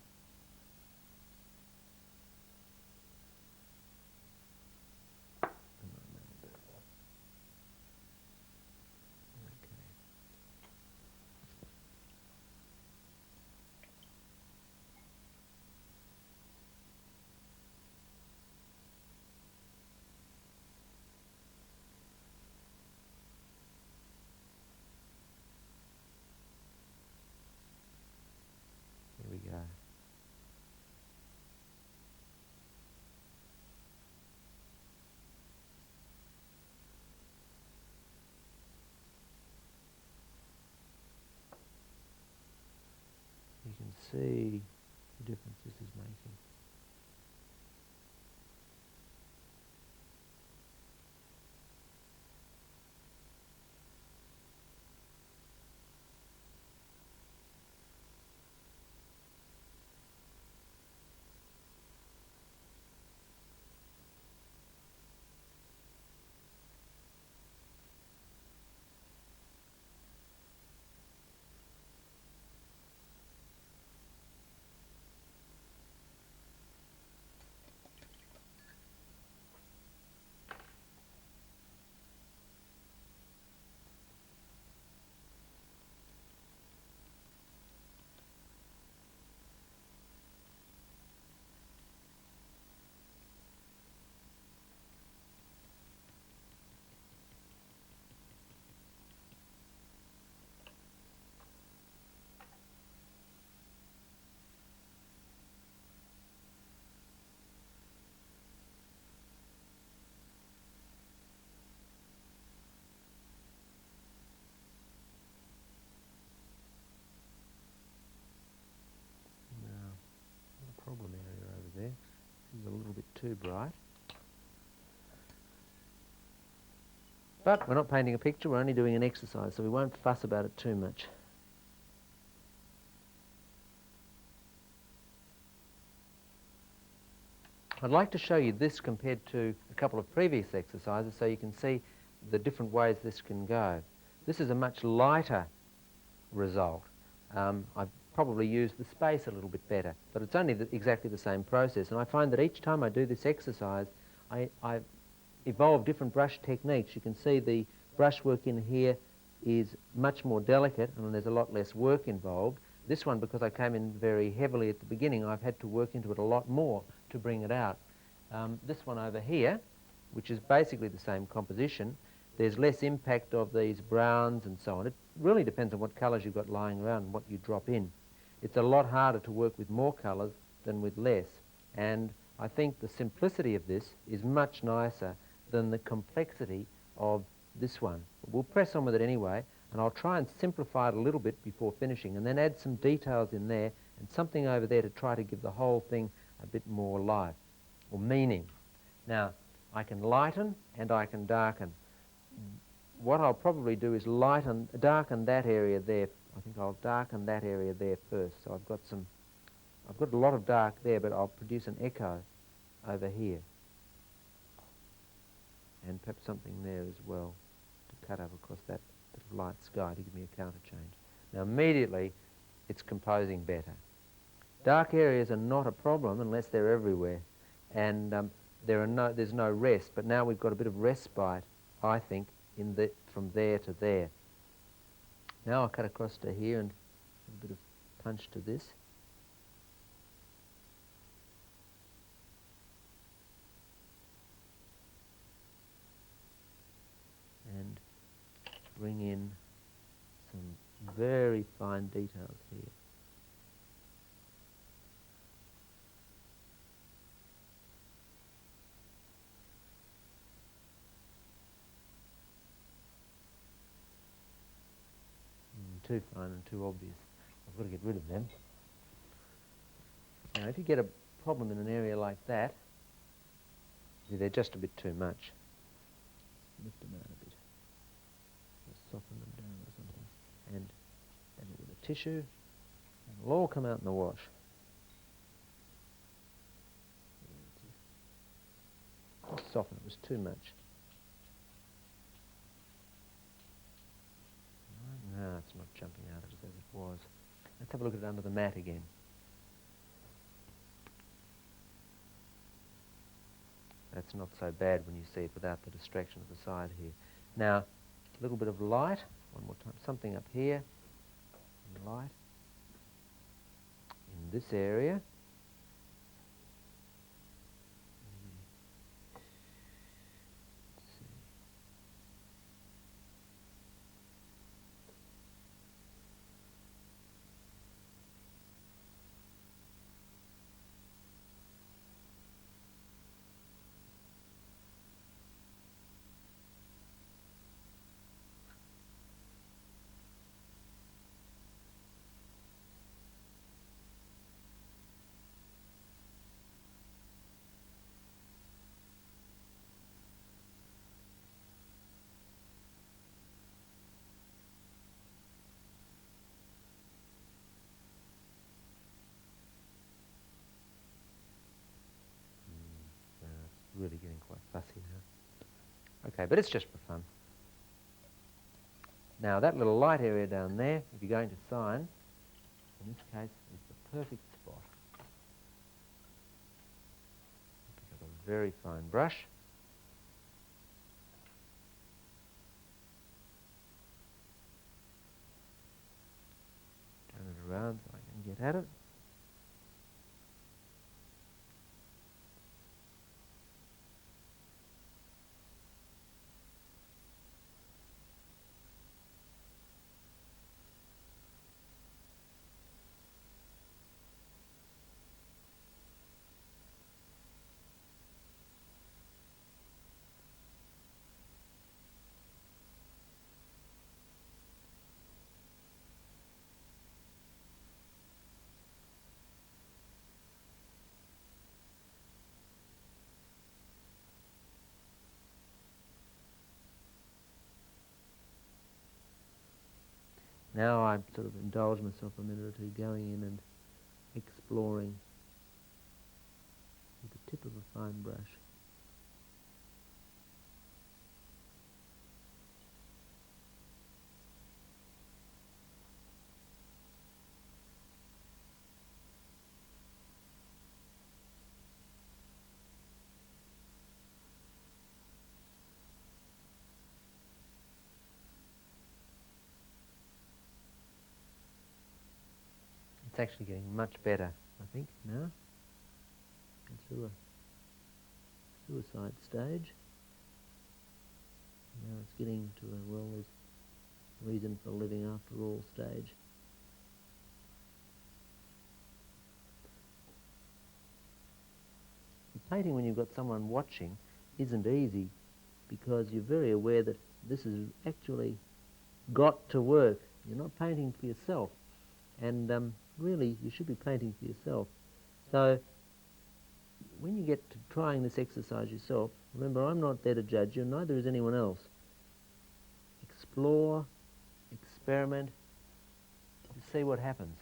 Here we go. You can see the difference this is making. Problem area over there. This is a little bit too bright. But we're not painting a picture, we're only doing an exercise, so we won't fuss about it too much. I'd like to show you this compared to a couple of previous exercises so you can see the different ways this can go. This is a much lighter result. I've probably use the space a little bit better, but it's only exactly the same process. And I find that each time I do this exercise, I evolve different brush techniques. You can see the brushwork in here is much more delicate and there's a lot less work involved. This one, because I came in very heavily at the beginning, I've had to work into it a lot more to bring it out. This one over here, which is basically the same composition, there's less impact of these browns and so on. It really depends on what colours you've got lying around and what you drop in. It's a lot harder to work with more colours than with less, and I think the simplicity of this is much nicer than the complexity of this one. But we'll press on with it anyway, and I'll try and simplify it a little bit before finishing, and then add some details in there and something over there to try to give the whole thing a bit more life or meaning. Now, I can lighten and I can darken. What I'll probably do is darken that area there. I think I'll darken that area there first. So I've got a lot of dark there, but I'll produce an echo over here. And perhaps something there as well to cut up across that bit of light sky to give me a counter change. Now immediately it's composing better. Dark areas are not a problem unless they're everywhere. And there's no rest, but now we've got a bit of respite, I think, from there to there. Now I'll cut across to here and a bit of punch to this. And bring in some very fine details here. Too fine and too obvious. I've got to get rid of them. Now, if you get a problem in an area like that, they're just a bit too much. Lift them out a bit. Just soften them down or something. And add it with a tissue. And it'll all come out in the wash. Just soften it. It was too much. No, it's not jumping out of it as it was. Let's have a look at it under the mat again. That's not so bad when you see it without the distraction of the side here. Now, a little bit of light, one more time, something up here, and light in this area. Let's see. Really getting quite fussy now. Okay, but it's just for fun. Now that little light area down there, if you're going to sign, in this case, is the perfect spot. Pick up a very fine brush. Turn it around so I can get at it. Now I sort of indulge myself a minute or two going in and exploring with the tip of a fine brush. It's actually getting much better, I think, now. It's through a suicide stage. Now it's getting to a, well, there's reason for living after all stage. Painting when you've got someone watching isn't easy because you're very aware that this has actually got to work. You're not painting for yourself. And really, you should be painting for yourself. So when you get to trying this exercise yourself, remember, I'm not there to judge you, neither is anyone else. Explore, experiment, see what happens.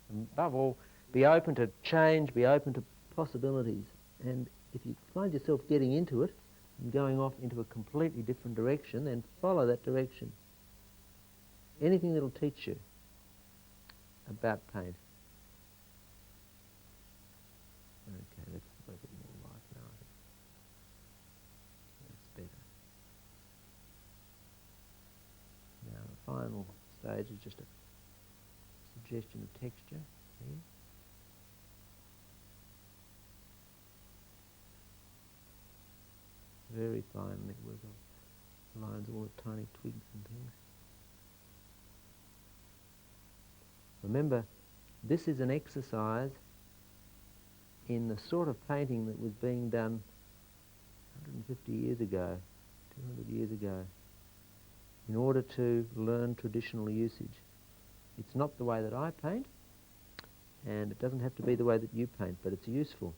And above all, be open to change, be open to possibilities. And if you find yourself getting into it and going off into a completely different direction, then follow that direction. Anything that'll teach you about paint. Okay, let's make it more light now, I think. That's better. Now the final stage is just a suggestion of texture here. Very fine network of lines, all the tiny twigs and things. Remember, this is an exercise in the sort of painting that was being done 150 years ago, 200 years ago, in order to learn traditional usage. It's not the way that I paint, and it doesn't have to be the way that you paint, but it's useful.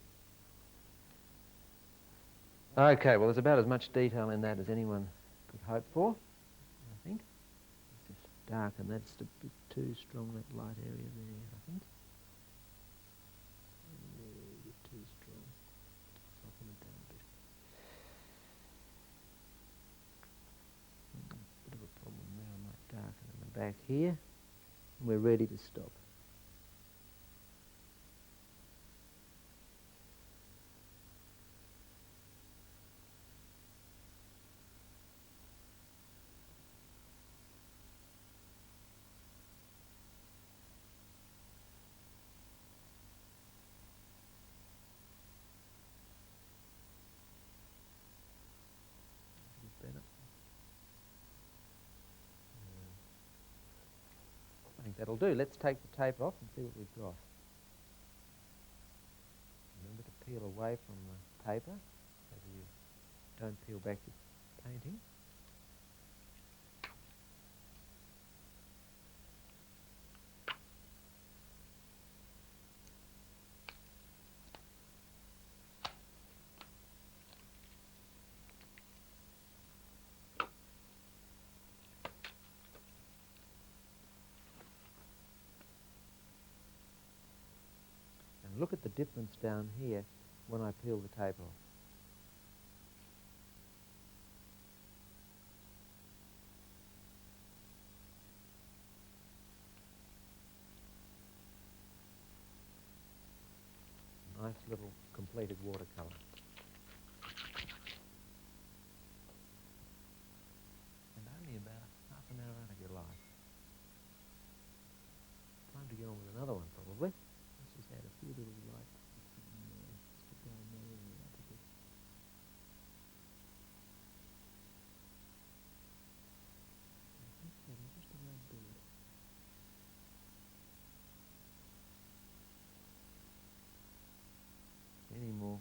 Okay, well, there's about as much detail in that as anyone could hope for, I think. Let's just darken that. It's a bit too strong, that light area there, I think. A bit too strong. Soften it down a bit. Bit of a problem there. I might darken in the back here. And we're ready to stop. I think that'll do. Let's take the tape off and see what we've got. Remember to peel away from the paper so that you don't peel back your painting. Look at the difference down here when I peel the tape off. Nice little completed watercolour. And only about half an hour out of your life. Time to get on with another one, probably. Let's just add a few little light bits in there, just to brighten that area up a bit. I think that'll just about do it. Any more?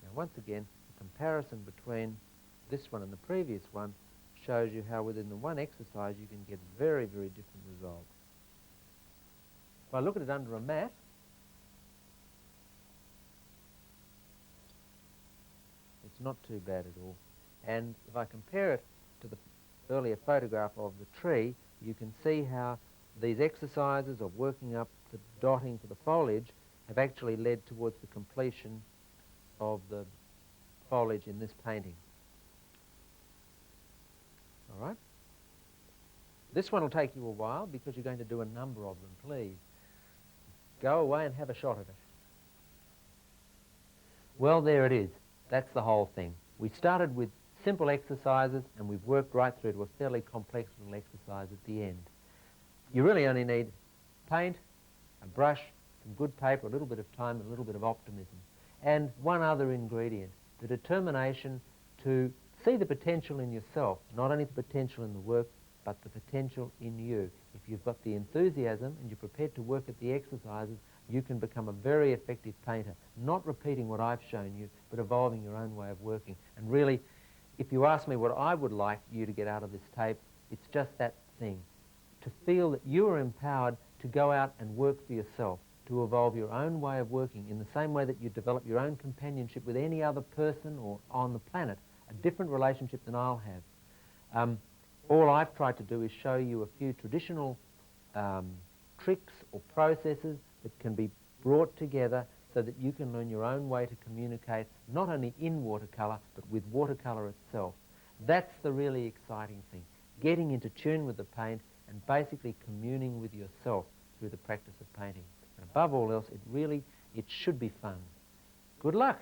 Now once again, the comparison between this one and the previous one shows you how within the one exercise you can get very, very different results. If I look at it under a mat, it's not too bad at all. And if I compare it to the earlier photograph of the tree, you can see how these exercises of working up the dotting for the foliage have actually led towards the completion of the foliage in this painting. All right? This one will take you a while because you're going to do a number of them, please. Go away and have a shot at it. Well, there it is. That's the whole thing. We started with simple exercises and we've worked right through to a fairly complex little exercise at the end. You really only need paint, a brush, some good paper, a little bit of time, and a little bit of optimism. And one other ingredient, the determination to see the potential in yourself, not only the potential in the work, but the potential in you. If you've got the enthusiasm and you're prepared to work at the exercises, you can become a very effective painter, not repeating what I've shown you, but evolving your own way of working. And really, if you ask me what I would like you to get out of this tape, it's just that thing, to feel that you are empowered to go out and work for yourself, to evolve your own way of working in the same way that you develop your own companionship with any other person or on the planet, a different relationship than I'll have. All I've tried to do is show you a few traditional tricks or processes that can be brought together so that you can learn your own way to communicate, not only in watercolour, but with watercolour itself. That's the really exciting thing, getting into tune with the paint and basically communing with yourself through the practice of painting. And above all else, it should be fun. Good luck.